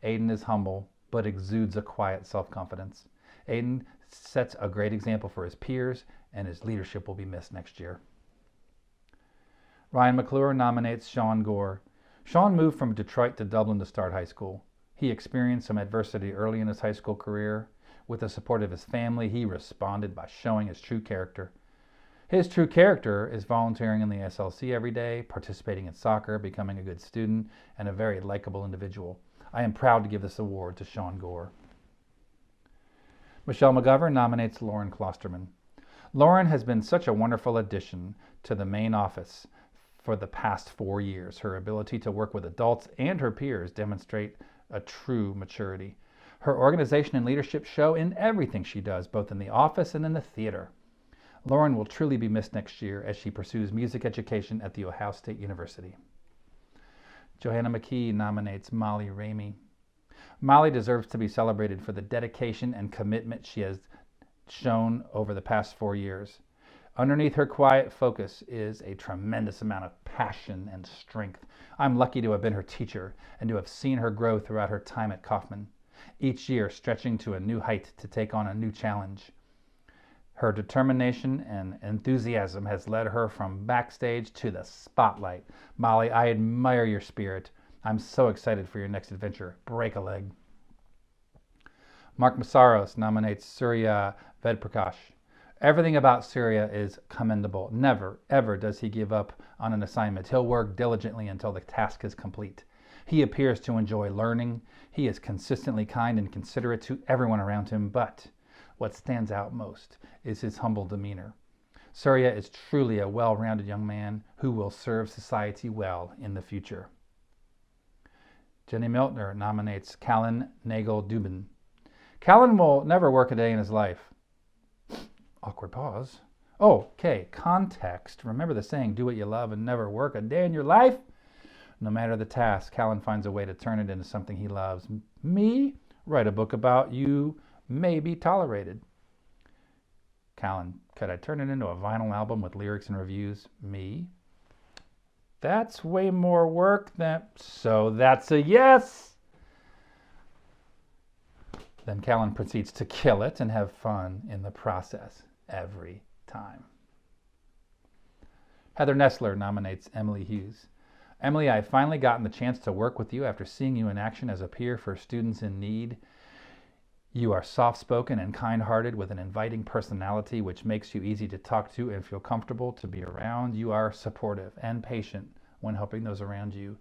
Aiden is humble but exudes a quiet self-confidence. Aiden sets a great example for his peers, and his leadership will be missed next year. Ryan McClure nominates Sean Gore. Sean moved from Detroit to Dublin to start high school. He experienced some adversity early in his high school career. With the support of his family, he responded by showing his true character. His true character is volunteering in the SLC every day, participating in soccer, becoming a good student, and a very likable individual. I am proud to give this award to Sean Gore. Michelle McGovern nominates Lauren Klosterman. Lauren has been such a wonderful addition to the main office for the past 4 years. Her ability to work with adults and her peers demonstrate a true maturity. Her organization and leadership show in everything she does, both in the office and in the theater. Lauren will truly be missed next year as she pursues music education at The Ohio State University. Johanna McKee nominates Molly Ramey. Molly deserves to be celebrated for the dedication and commitment she has shown over the past 4 years. Underneath her quiet focus is a tremendous amount of passion and strength. I'm lucky to have been her teacher and to have seen her grow throughout her time at Coffman, each year stretching to a new height to take on a new challenge. Her determination and enthusiasm has led her from backstage to the spotlight. Molly, I admire your spirit. I'm so excited for your next adventure. Break a leg. Mark Massaros nominates Surya Vedprakash. Everything about Surya is commendable. Never, ever does he give up on an assignment. He'll work diligently until the task is complete. He appears to enjoy learning. He is consistently kind and considerate to everyone around him, but what stands out most is his humble demeanor. Surya is truly a well-rounded young man who will serve society well in the future. Jenny Miltner nominates Callan Nagel-Dubin. Callan will never work a day in his life. Awkward pause. Oh, okay, context. Remember the saying, do what you love and never work a day in your life? No matter the task, Callan finds a way to turn it into something he loves. Me? Write a book about you, may be tolerated. Callan, could I turn it into a vinyl album with lyrics and reviews? Me? That's way more work than... So that's a yes! Then Callan proceeds to kill it and have fun in the process every time. Heather Nestler nominates Emily Hughes. Emily, I've finally gotten the chance to work with you after seeing you in action as a peer for students in need. You are soft-spoken and kind-hearted with an inviting personality which makes you easy to talk to and feel comfortable to be around. You are supportive and patient when helping those around you,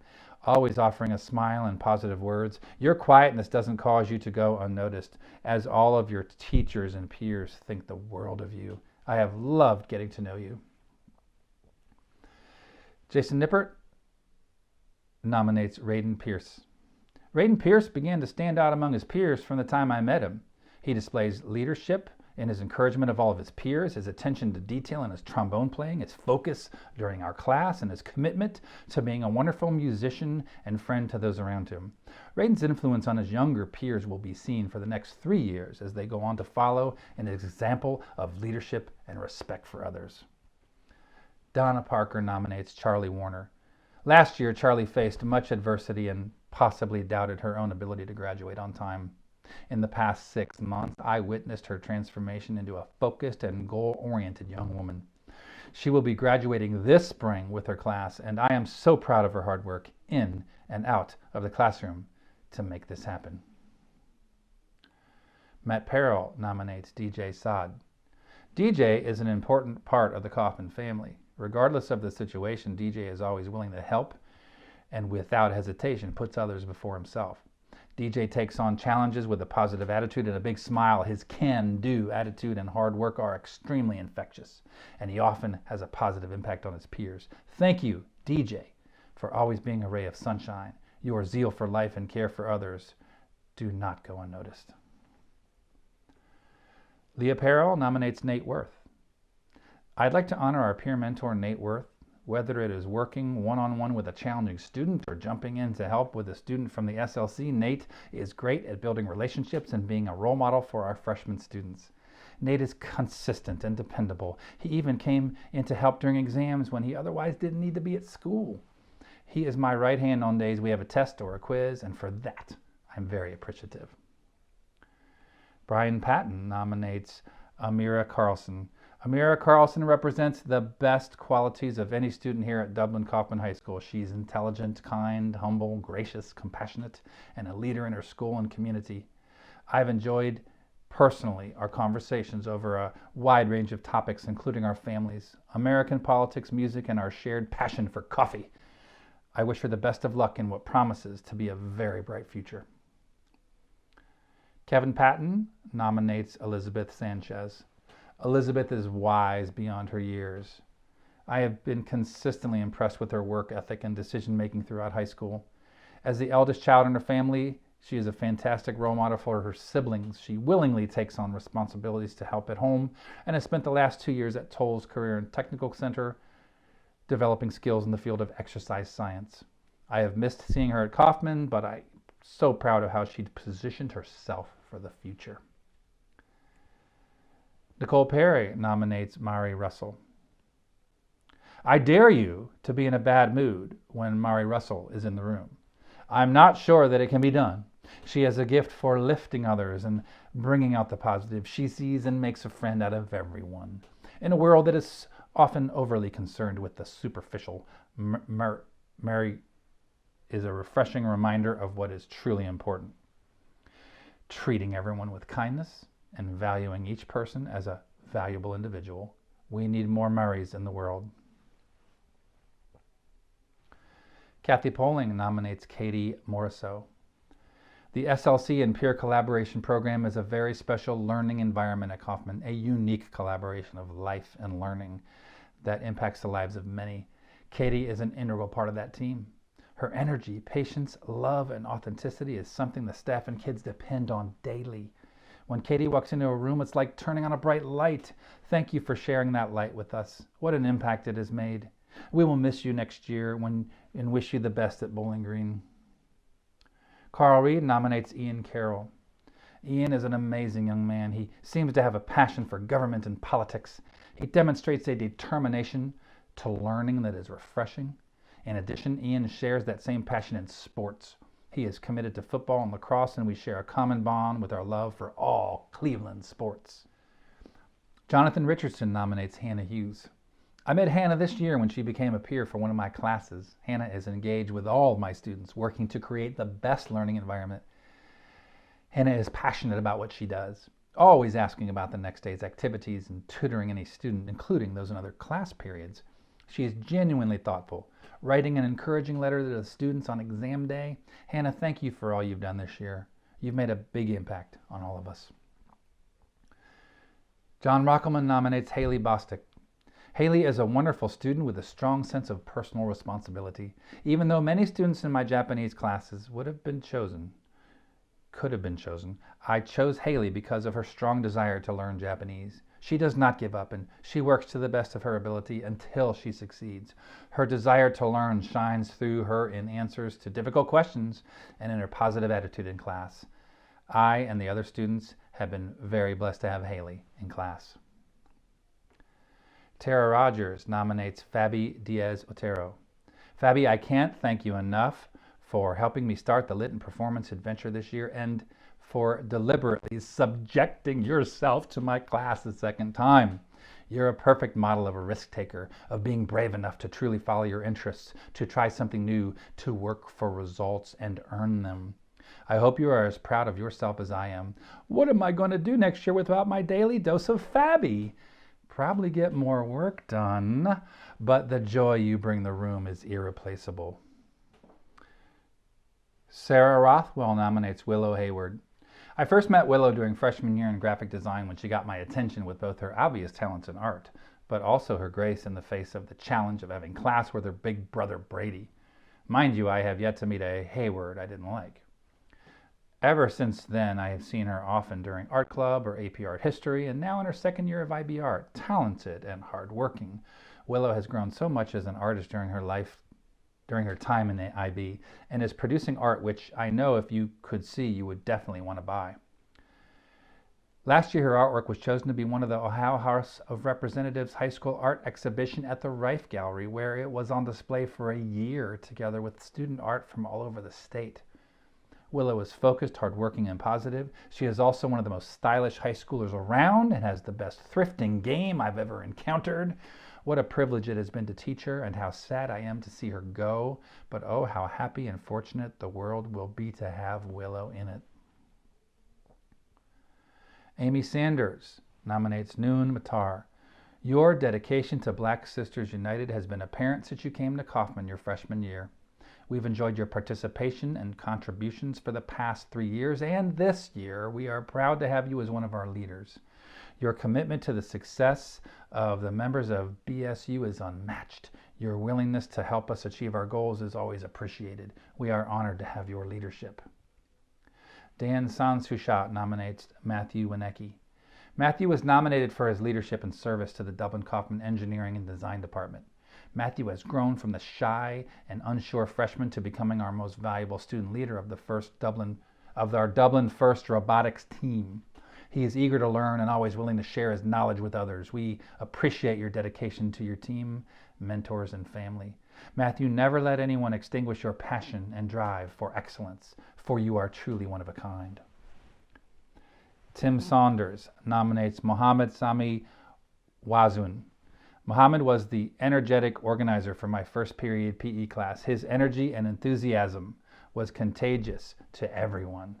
always offering a smile and positive words. Your quietness doesn't cause you to go unnoticed, as all of your teachers and peers think the world of you. I have loved getting to know you. Jason Nippert nominates Raiden Pierce. Raiden Pierce began to stand out among his peers from the time I met him. He displays leadership in his encouragement of all of his peers, his attention to detail in his trombone playing, his focus during our class, and his commitment to being a wonderful musician and friend to those around him. Raiden's influence on his younger peers will be seen for the next 3 years as they go on to follow in his example of leadership and respect for others. Donna Parker nominates Charlie Warner. Last year, Charlie faced much adversity and possibly doubted her own ability to graduate on time. In the past 6 months, I witnessed her transformation into a focused and goal-oriented young woman. She will be graduating this spring with her class, and I am so proud of her hard work in and out of the classroom to make this happen. Matt Perrell nominates DJ Saad. DJ is an important part of the Coffman family. Regardless of the situation, DJ is always willing to help and without hesitation puts others before himself. DJ takes on challenges with a positive attitude and a big smile. His can-do attitude and hard work are extremely infectious, and he often has a positive impact on his peers. Thank you, DJ, for always being a ray of sunshine. Your zeal for life and care for others do not go unnoticed. Leah Perrell nominates Nate Worth. I'd like to honor our peer mentor, Nate Worth. Whether it is working one-on-one with a challenging student or jumping in to help with a student from the SLC, Nate is great at building relationships and being a role model for our freshman students. Nate is consistent and dependable. He even came in to help during exams when he otherwise didn't need to be at school. He is my right hand on days we have a test or a quiz, and for that, I'm very appreciative. Brian Patton nominates Amira Carlson. Amira Carlson represents the best qualities of any student here at Dublin Coffman High School. She's intelligent, kind, humble, gracious, compassionate, and a leader in her school and community. I've enjoyed personally our conversations over a wide range of topics, including our families, American politics, music, and our shared passion for coffee. I wish her the best of luck in what promises to be a very bright future. Kevin Patton nominates Elizabeth Sanchez. Elizabeth is wise beyond her years. I have been consistently impressed with her work ethic and decision-making throughout high school. As the eldest child in her family, she is a fantastic role model for her siblings. She willingly takes on responsibilities to help at home and has spent the last 2 years at Toll's Career and Technical Center developing skills in the field of exercise science. I have missed seeing her at Coffman, but I'm so proud of how she positioned herself for the future. Nicole Perry nominates Mari Russell. I dare you to be in a bad mood when Mari Russell is in the room. I'm not sure that it can be done. She has a gift for lifting others and bringing out the positive. She sees and makes a friend out of everyone. In a world that is often overly concerned with the superficial, Mari is a refreshing reminder of what is truly important. Treating everyone with kindness and valuing each person as a valuable individual. We need more Murrays in the world. Kathy Poling nominates Katie Morisseau. The SLC and Peer Collaboration Program is a very special learning environment at Coffman, a unique collaboration of life and learning that impacts the lives of many. Katie is an integral part of that team. Her energy, patience, love, and authenticity is something the staff and kids depend on daily. When Katie walks into a room, it's like turning on a bright light. Thank you for sharing that light with us. What an impact it has made. We will miss you next year and wish you the best at Bowling Green. Carl Reed nominates Ian Carroll. Ian is an amazing young man. He seems to have a passion for government and politics. He demonstrates a determination to learning that is refreshing. In addition, Ian shares that same passion in sports. He is committed to football and lacrosse, and we share a common bond with our love for all Cleveland sports. Jonathan Richardson nominates Hannah Hughes. I met Hannah this year when she became a peer for one of my classes. Hannah is engaged with all of my students, working to create the best learning environment. Hannah is passionate about what she does, always asking about the next day's activities and tutoring any student, including those in other class periods. She is genuinely thoughtful, writing an encouraging letter to the students on exam day. Hannah, thank you for all you've done this year. You've made a big impact on all of us. John Rockelman nominates Haley Bostick. Haley is a wonderful student with a strong sense of personal responsibility. Even though many students in my Japanese classes could have been chosen, I chose Haley because of her strong desire to learn Japanese. She does not give up, and she works to the best of her ability until she succeeds. Her desire to learn shines through her in answers to difficult questions and in her positive attitude in class. I and the other students have been very blessed to have Haley in class. Tara Rogers nominates Fabi Diaz Otero. Fabi, I can't thank you enough for helping me start the Lit and Performance adventure this year and for deliberately subjecting yourself to my class a second time. You're a perfect model of a risk taker, of being brave enough to truly follow your interests, to try something new, to work for results and earn them. I hope you are as proud of yourself as I am. What am I going to do next year without my daily dose of Fabi? Probably get more work done, but the joy you bring the room is irreplaceable. Sarah Rothwell nominates Willow Hayward. I first met Willow during freshman year in graphic design when she got my attention with both her obvious talents in art, but also her grace in the face of the challenge of having class with her big brother Brady. Mind you, I have yet to meet a Hayward I didn't like. Ever since then, I have seen her often during art club or AP art history, and now in her second year of IB art, talented and hardworking. Willow has grown so much as an artist during her time in the IB, and is producing art which I know if you could see, you would definitely want to buy. Last year, her artwork was chosen to be one of the Ohio House of Representatives High School art exhibition at the Rife Gallery, where it was on display for a year together with student art from all over the state. Willow is focused, hardworking, and positive. She is also one of the most stylish high schoolers around and has the best thrifting game I've ever encountered. What a privilege it has been to teach her, and how sad I am to see her go. But oh, how happy and fortunate the world will be to have Willow in it. Amy Sanders nominates Noon Matar. Your dedication to Black Sisters United has been apparent since you came to Coffman your freshman year. We've enjoyed your participation and contributions for the past 3 years, and this year we are proud to have you as one of our leaders. Your commitment to the success of the members of BSU is unmatched. Your willingness to help us achieve our goals is always appreciated. We are honored to have your leadership. Dan Sansushat nominates Matthew Winecki. Matthew was nominated for his leadership and service to the Dublin Coffman Engineering and Design Department. Matthew has grown from the shy and unsure freshman to becoming our most valuable student leader of our Dublin First Robotics team. He is eager to learn and always willing to share his knowledge with others. We appreciate your dedication to your team, mentors, and family. Matthew, never let anyone extinguish your passion and drive for excellence, for you are truly one of a kind. Tim Saunders nominates Mohammed Sami Wazun. Mohammed was the energetic organizer for my first period PE class. His energy and enthusiasm was contagious to everyone.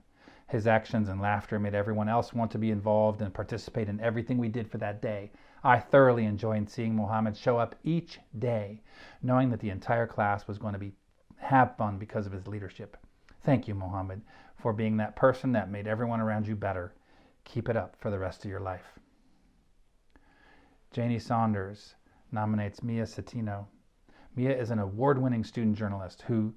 His actions and laughter made everyone else want to be involved and participate in everything we did for that day. I thoroughly enjoyed seeing Mohammed show up each day, knowing that the entire class was going to have fun because of his leadership. Thank you, Mohammed, for being that person that made everyone around you better. Keep it up for the rest of your life. Janie Saunders nominates Mia Satino. Mia is an award-winning student journalist who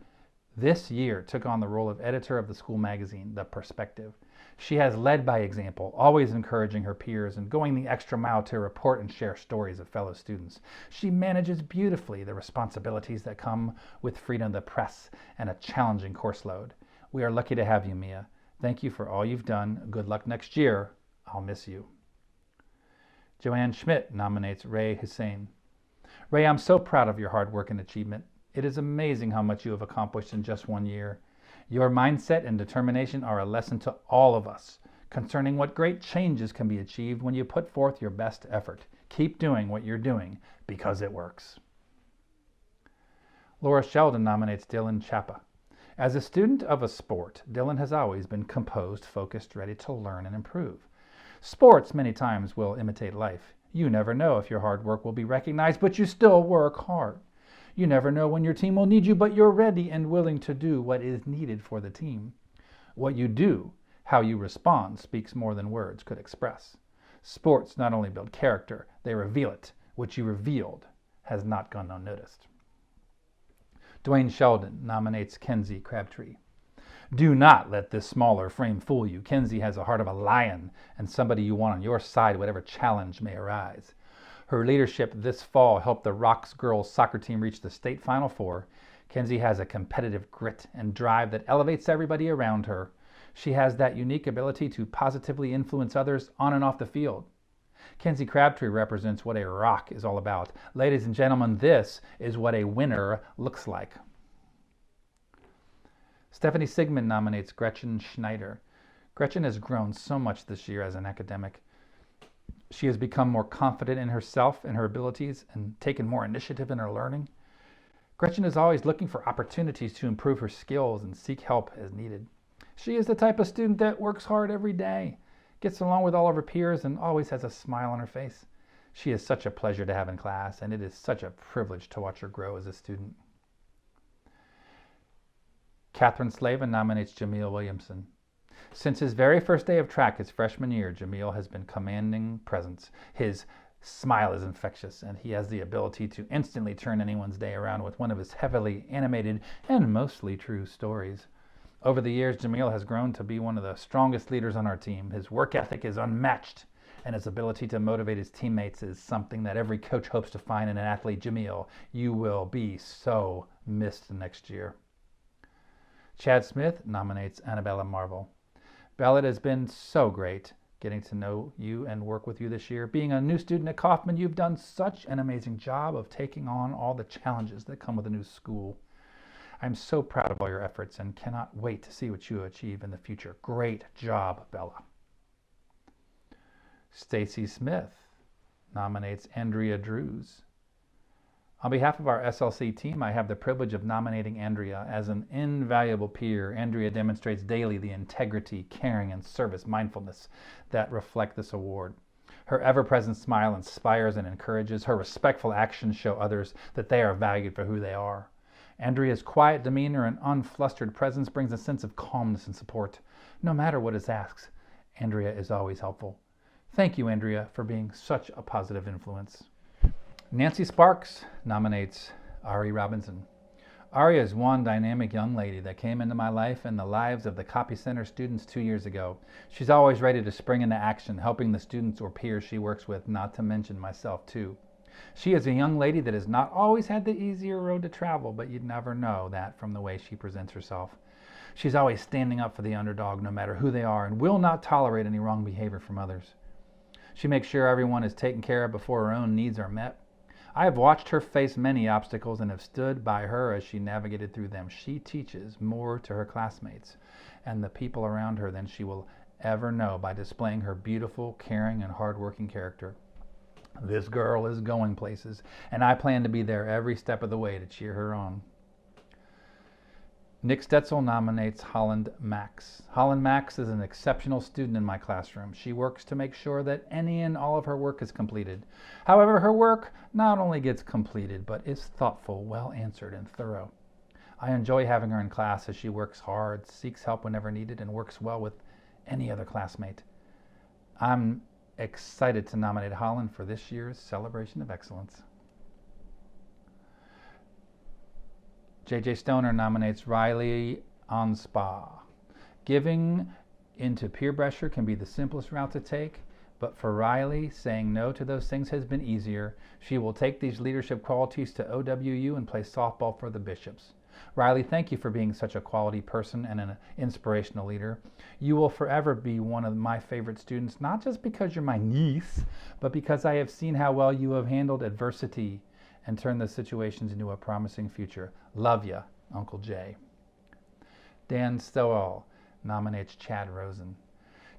This year took on the role of editor of the school magazine, The Perspective. She has led by example, always encouraging her peers and going the extra mile to report and share stories of fellow students. She manages beautifully the responsibilities that come with freedom of the press and a challenging course load. We are lucky to have you, Mia. Thank you for all you've done. Good luck next year. I'll miss you. Joanne Schmidt nominates Ray Hussein. Ray, I'm so proud of your hard work and achievement. It is amazing how much you have accomplished in just 1 year. Your mindset and determination are a lesson to all of us concerning what great changes can be achieved when you put forth your best effort. Keep doing what you're doing because it works. Laura Sheldon nominates Dylan Chapa. As a student of a sport, Dylan has always been composed, focused, ready to learn and improve. Sports many times will imitate life. You never know if your hard work will be recognized, but you still work hard. You never know when your team will need you, but you're ready and willing to do what is needed for the team. What you do, how you respond, speaks more than words could express. Sports not only build character, they reveal it. What you revealed has not gone unnoticed. Dwayne Sheldon nominates Kenzie Crabtree. Do not let this smaller frame fool you. Kenzie has a heart of a lion and somebody you want on your side, whatever challenge may arise. Her leadership this fall helped the Rocks girls soccer team reach the state Final Four. Kenzie has a competitive grit and drive that elevates everybody around her. She has that unique ability to positively influence others on and off the field. Kenzie Crabtree represents what a rock is all about. Ladies and gentlemen, this is what a winner looks like. Stephanie Sigmund nominates Gretchen Schneider. Gretchen has grown so much this year as an academic. She has become more confident in herself and her abilities and taken more initiative in her learning. Gretchen is always looking for opportunities to improve her skills and seek help as needed. She is the type of student that works hard every day, gets along with all of her peers, and always has a smile on her face. She is such a pleasure to have in class, and it is such a privilege to watch her grow as a student. Catherine Slavin nominates Jameel Williamson. Since his very first day of track his freshman year, Jameel has been commanding presence. His smile is infectious, and he has the ability to instantly turn anyone's day around with one of his heavily animated and mostly true stories. Over the years, Jameel has grown to be one of the strongest leaders on our team. His work ethic is unmatched, and his ability to motivate his teammates is something that every coach hopes to find in an athlete. Jameel, you will be so missed next year. Chad Smith nominates Annabella Marvel. Bella, it has been so great getting to know you and work with you this year. Being a new student at Coffman, you've done such an amazing job of taking on all the challenges that come with a new school. I'm so proud of all your efforts and cannot wait to see what you achieve in the future. Great job, Bella. Stacy Smith nominates Andrea Drews. On behalf of our SLC team, I have the privilege of nominating Andrea as an invaluable peer. Andrea demonstrates daily the integrity, caring, and service mindfulness that reflect this award. Her ever-present smile inspires and encourages. Her respectful actions show others that they are valued for who they are. Andrea's quiet demeanor and unflustered presence brings a sense of calmness and support. No matter what is asked, Andrea is always helpful. Thank you, Andrea, for being such a positive influence. Nancy Sparks nominates Ari Robinson. Ari is one dynamic young lady that came into my life and the lives of the Copy Center students 2 years ago. She's always ready to spring into action, helping the students or peers she works with, not to mention myself too. She is a young lady that has not always had the easier road to travel, but you'd never know that from the way she presents herself. She's always standing up for the underdog no matter who they are and will not tolerate any wrong behavior from others. She makes sure everyone is taken care of before her own needs are met. I have watched her face many obstacles and have stood by her as she navigated through them. She teaches more to her classmates and the people around her than she will ever know by displaying her beautiful, caring, and hardworking character. This girl is going places, and I plan to be there every step of the way to cheer her on. Nick Stetzel nominates Holland Max. Holland Max is an exceptional student in my classroom. She works to make sure that any and all of her work is completed. However, her work not only gets completed, but is thoughtful, well answered, and thorough. I enjoy having her in class as she works hard, seeks help whenever needed, and works well with any other classmate. I'm excited to nominate Holland for this year's Celebration of Excellence. J.J. Stoner nominates Riley on Spa. Giving into peer pressure can be the simplest route to take, but for Riley, saying no to those things has been easier. She will take these leadership qualities to OWU and play softball for the Bishops. Riley, thank you for being such a quality person and an inspirational leader. You will forever be one of my favorite students, not just because you're my niece, but because I have seen how well you have handled adversity and turned the situations into a promising future. Love ya, Uncle Jay. Dan Stowell nominates Chad Rosen.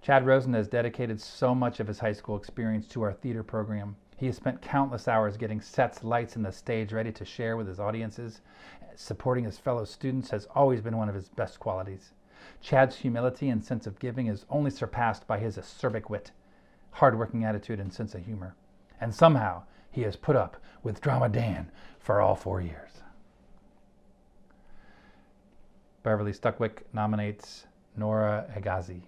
Chad Rosen has dedicated so much of his high school experience to our theater program. He has spent countless hours getting sets, lights, and the stage ready to share with his audiences. Supporting his fellow students has always been one of his best qualities. Chad's humility and sense of giving is only surpassed by his acerbic wit, hard-working attitude, and sense of humor. And somehow, he has put up with Drama Dan for all 4 years. Beverly Stuckwick nominates Nora Hegazi.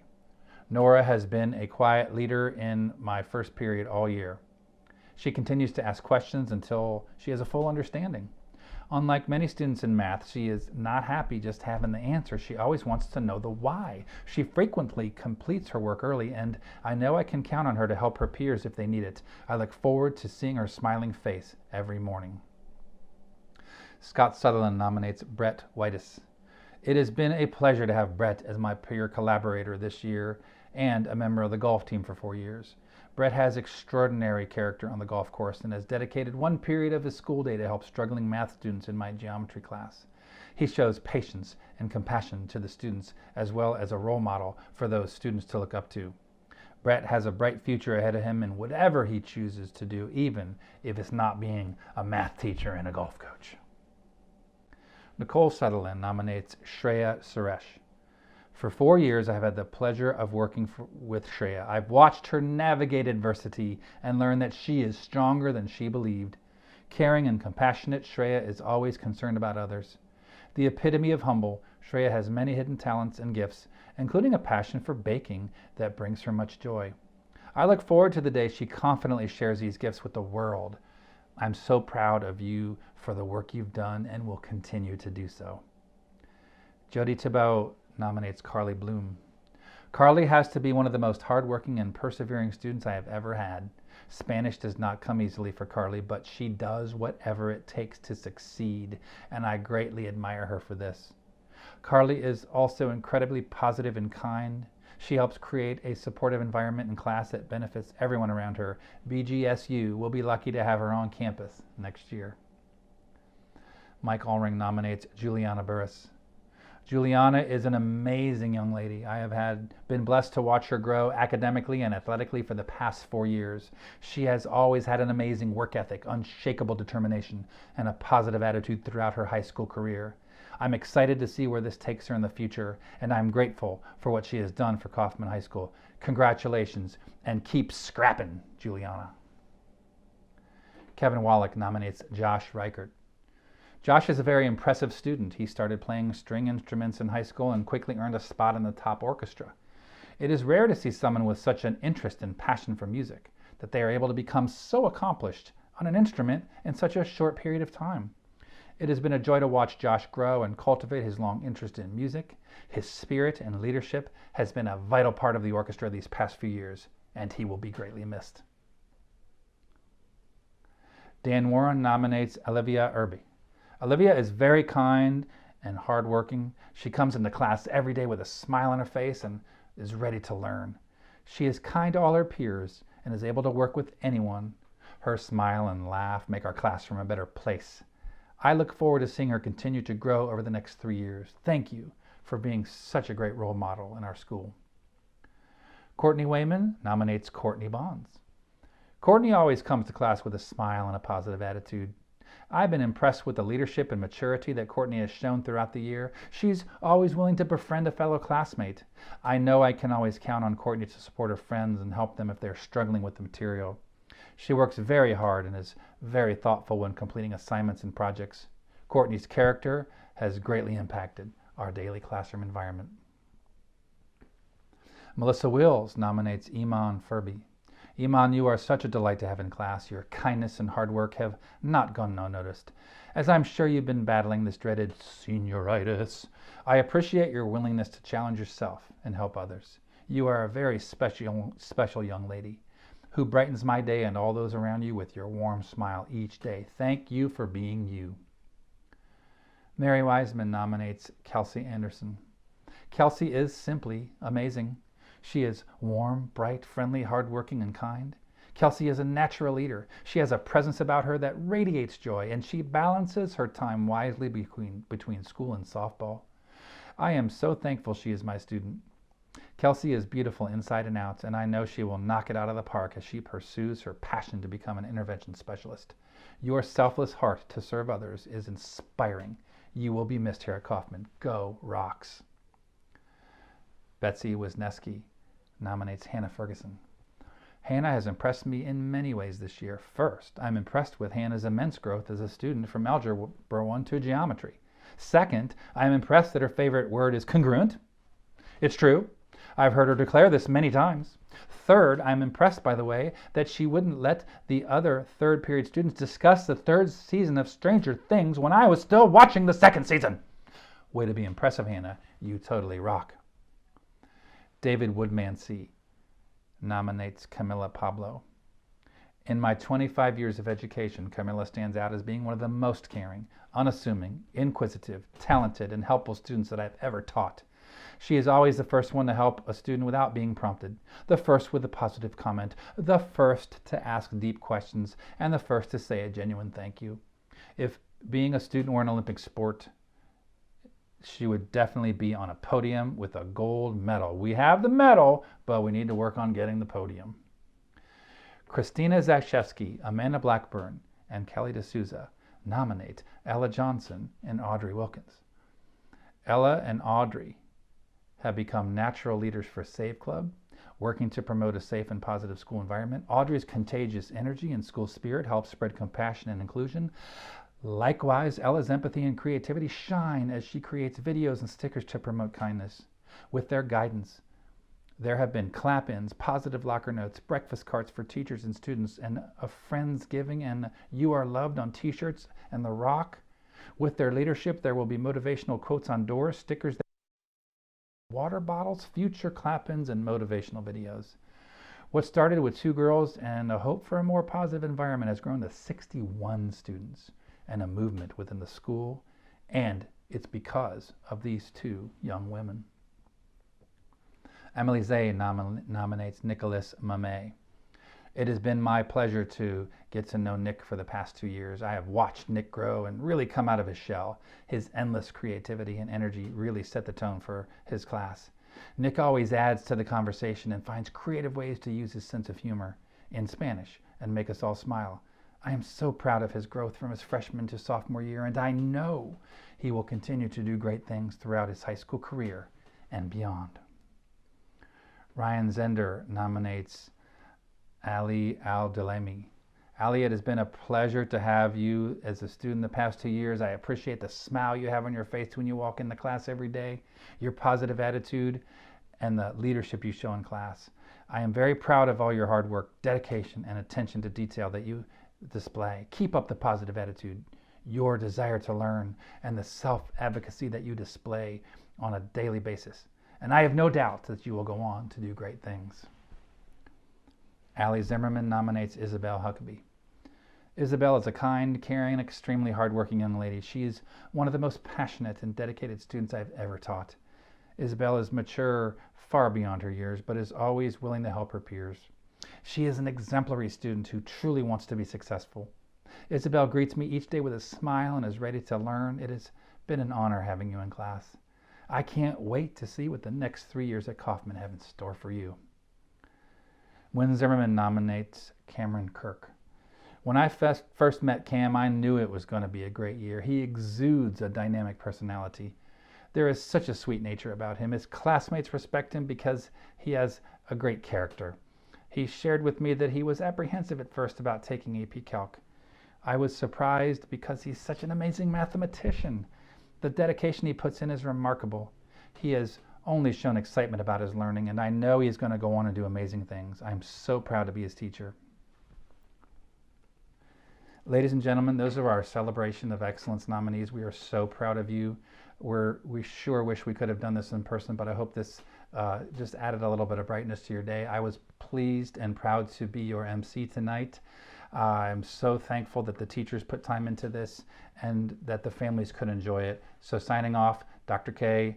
Nora has been a quiet leader in my first period all year. She continues to ask questions until she has a full understanding. Unlike many students in math, she is not happy just having the answer. She always wants to know the why. She frequently completes her work early, and I know I can count on her to help her peers if they need it. I look forward to seeing her smiling face every morning. Scott Sutherland nominates Brett Whitus. It has been a pleasure to have Brett as my peer collaborator this year and a member of the golf team for 4 years. Brett has extraordinary character on the golf course and has dedicated one period of his school day to help struggling math students in my geometry class. He shows patience and compassion to the students as well as a role model for those students to look up to. Brett has a bright future ahead of him in whatever he chooses to do, even if it's not being a math teacher and a golf coach. Nicole Sutherland nominates Shreya Suresh. For 4 years, I have had the pleasure of working with Shreya. I've watched her navigate adversity and learn that she is stronger than she believed. Caring and compassionate, Shreya is always concerned about others. The epitome of humble, Shreya has many hidden talents and gifts, including a passion for baking that brings her much joy. I look forward to the day she confidently shares these gifts with the world. I'm so proud of you for the work you've done and will continue to do so. Jody Thibault nominates Carly Bloom. Carly has to be one of the most hardworking and persevering students I have ever had. Spanish does not come easily for Carly, but she does whatever it takes to succeed, and I greatly admire her for this. Carly is also incredibly positive and kind. She helps create a supportive environment in class that benefits everyone around her. BGSU will be lucky to have her on campus next year. Mike Allring nominates Juliana Burris. Juliana is an amazing young lady. I have been blessed to watch her grow academically and athletically for the past 4 years. She has always had an amazing work ethic, unshakable determination, and a positive attitude throughout her high school career. I'm excited to see where this takes her in the future, and I'm grateful for what she has done for Coffman High School. Congratulations, and keep scrapping, Juliana. Kevin Wallach nominates Josh Reichert. Josh is a very impressive student. He started playing string instruments in high school and quickly earned a spot in the top orchestra. It is rare to see someone with such an interest and passion for music, that they are able to become so accomplished on an instrument in such a short period of time. It has been a joy to watch Josh grow and cultivate his long interest in music. His spirit and leadership has been a vital part of the orchestra these past few years, and he will be greatly missed. Dan Warren nominates Olivia Irby. Olivia is very kind and hardworking. She comes into class every day with a smile on her face and is ready to learn. She is kind to all her peers and is able to work with anyone. Her smile and laugh make our classroom a better place. I look forward to seeing her continue to grow over the next 3 years. Thank you for being such a great role model in our school. Courtney Wayman nominates Courtney Bonds. Courtney always comes to class with a smile and a positive attitude. I've been impressed with the leadership and maturity that Courtney has shown throughout the year. She's always willing to befriend a fellow classmate. I know I can always count on Courtney to support her friends and help them if they're struggling with the material. She works very hard and is very thoughtful when completing assignments and projects. Courtney's character has greatly impacted our daily classroom environment. Melissa Wills nominates Iman Furby. Iman, you are such a delight to have in class. Your kindness and hard work have not gone unnoticed, as I'm sure you've been battling this dreaded senioritis. I appreciate your willingness to challenge yourself and help others. You are a very special young lady who brightens my day and all those around you with your warm smile each day. Thank you for being you. Mary Wiseman nominates Kelsey Anderson. Kelsey is simply amazing. She is warm, bright, friendly, hardworking, and kind. Kelsey is a natural leader. She has a presence about her that radiates joy, and she balances her time wisely between school and softball. I am so thankful she is my student. Kelsey is beautiful inside and out, and I know she will knock it out of the park as she pursues her passion to become an intervention specialist. Your selfless heart to serve others is inspiring. You will be missed here at Coffman. Go Rocks. Betsy Wisniewski nominates Hannah Ferguson. Hannah has impressed me in many ways this year. First, I'm impressed with Hannah's immense growth as a student from Algebra 1 to Geometry. Second, I'm impressed that her favorite word is congruent. It's true. I've heard her declare this many times. Third, I'm impressed by the way that she wouldn't let the other third period students discuss the third season of Stranger Things when I was still watching the second season. Way to be impressive, Hannah. You totally rock. David Woodman C. nominates Camilla Pablo. In my 25 years of education, Camilla stands out as being one of the most caring, unassuming, inquisitive, talented, and helpful students that I've ever taught. She is always the first one to help a student without being prompted, the first with a positive comment, the first to ask deep questions, and the first to say a genuine thank you. If being a student were an Olympic sport, she would definitely be on a podium with a gold medal. We have the medal, but we need to work on getting the podium. Christina Zashevsky, Amanda Blackburn, and Kelly D'Souza nominate Ella Johnson and Audrey Wilkins. Ella and Audrey have become natural leaders for Save Club, working to promote a safe and positive school environment. Audrey's contagious energy and school spirit helps spread compassion and inclusion. Likewise, Ella's empathy and creativity shine as she creates videos and stickers to promote kindness. With their guidance, there have been clap-ins, positive locker notes, breakfast carts for teachers and students, and a Friendsgiving and You Are Loved on t-shirts and The Rock. With their leadership, there will be motivational quotes on doors, stickers, water bottles, future clap-ins, and motivational videos. What started with 2 girls and a hope for a more positive environment has grown to 61 students and a movement within the school, and it's because of these 2 young women. Emily Zay nominates Nicholas Mamey. It has been my pleasure to get to know Nick for the past 2 years. I have watched Nick grow and really come out of his shell. His endless creativity and energy really set the tone for his class. Nick always adds to the conversation and finds creative ways to use his sense of humor in Spanish and make us all smile. I am so proud of his growth from his freshman to sophomore year, and I know he will continue to do great things throughout his high school career and beyond. Ryan Zender nominates Ali Al-Delemi. Ali, it has been a pleasure to have you as a student the past 2 years. I appreciate the smile you have on your face when you walk into class every day, your positive attitude, and the leadership you show in class. I am very proud of all your hard work, dedication, and attention to detail that you display. Keep up the positive attitude, your desire to learn, and the self-advocacy that you display on a daily basis. And I have no doubt that you will go on to do great things. Allie Zimmerman nominates Isabel Huckabee. Isabel is a kind, caring, and extremely hardworking young lady. She is one of the most passionate and dedicated students I've ever taught. Isabel is mature far beyond her years, but is always willing to help her peers. She is an exemplary student who truly wants to be successful. Isabel greets me each day with a smile and is ready to learn. It has been an honor having you in class. I can't wait to see what the next 3 years at Coffman have in store for you. Wynn Zimmerman nominates Cameron Kirk. When I first met Cam, I knew it was going to be a great year. He exudes a dynamic personality. There is such a sweet nature about him. His classmates respect him because he has a great character. He shared with me that he was apprehensive at first about taking AP Calc. I was surprised because he's such an amazing mathematician. The dedication he puts in is remarkable. He has only shown excitement about his learning, and I know he's going to go on and do amazing things. I'm so proud to be his teacher. Ladies and gentlemen, those are our Celebration of Excellence nominees. We are so proud of you. We sure wish we could have done this in person, but I hope this just added a little bit of brightness to your day. I was pleased and proud to be your MC tonight. I'm so thankful that the teachers put time into this and that the families could enjoy it. So signing off, Dr. K,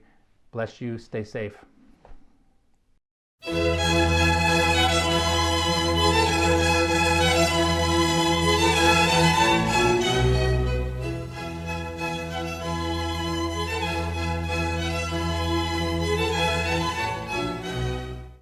bless you, stay safe.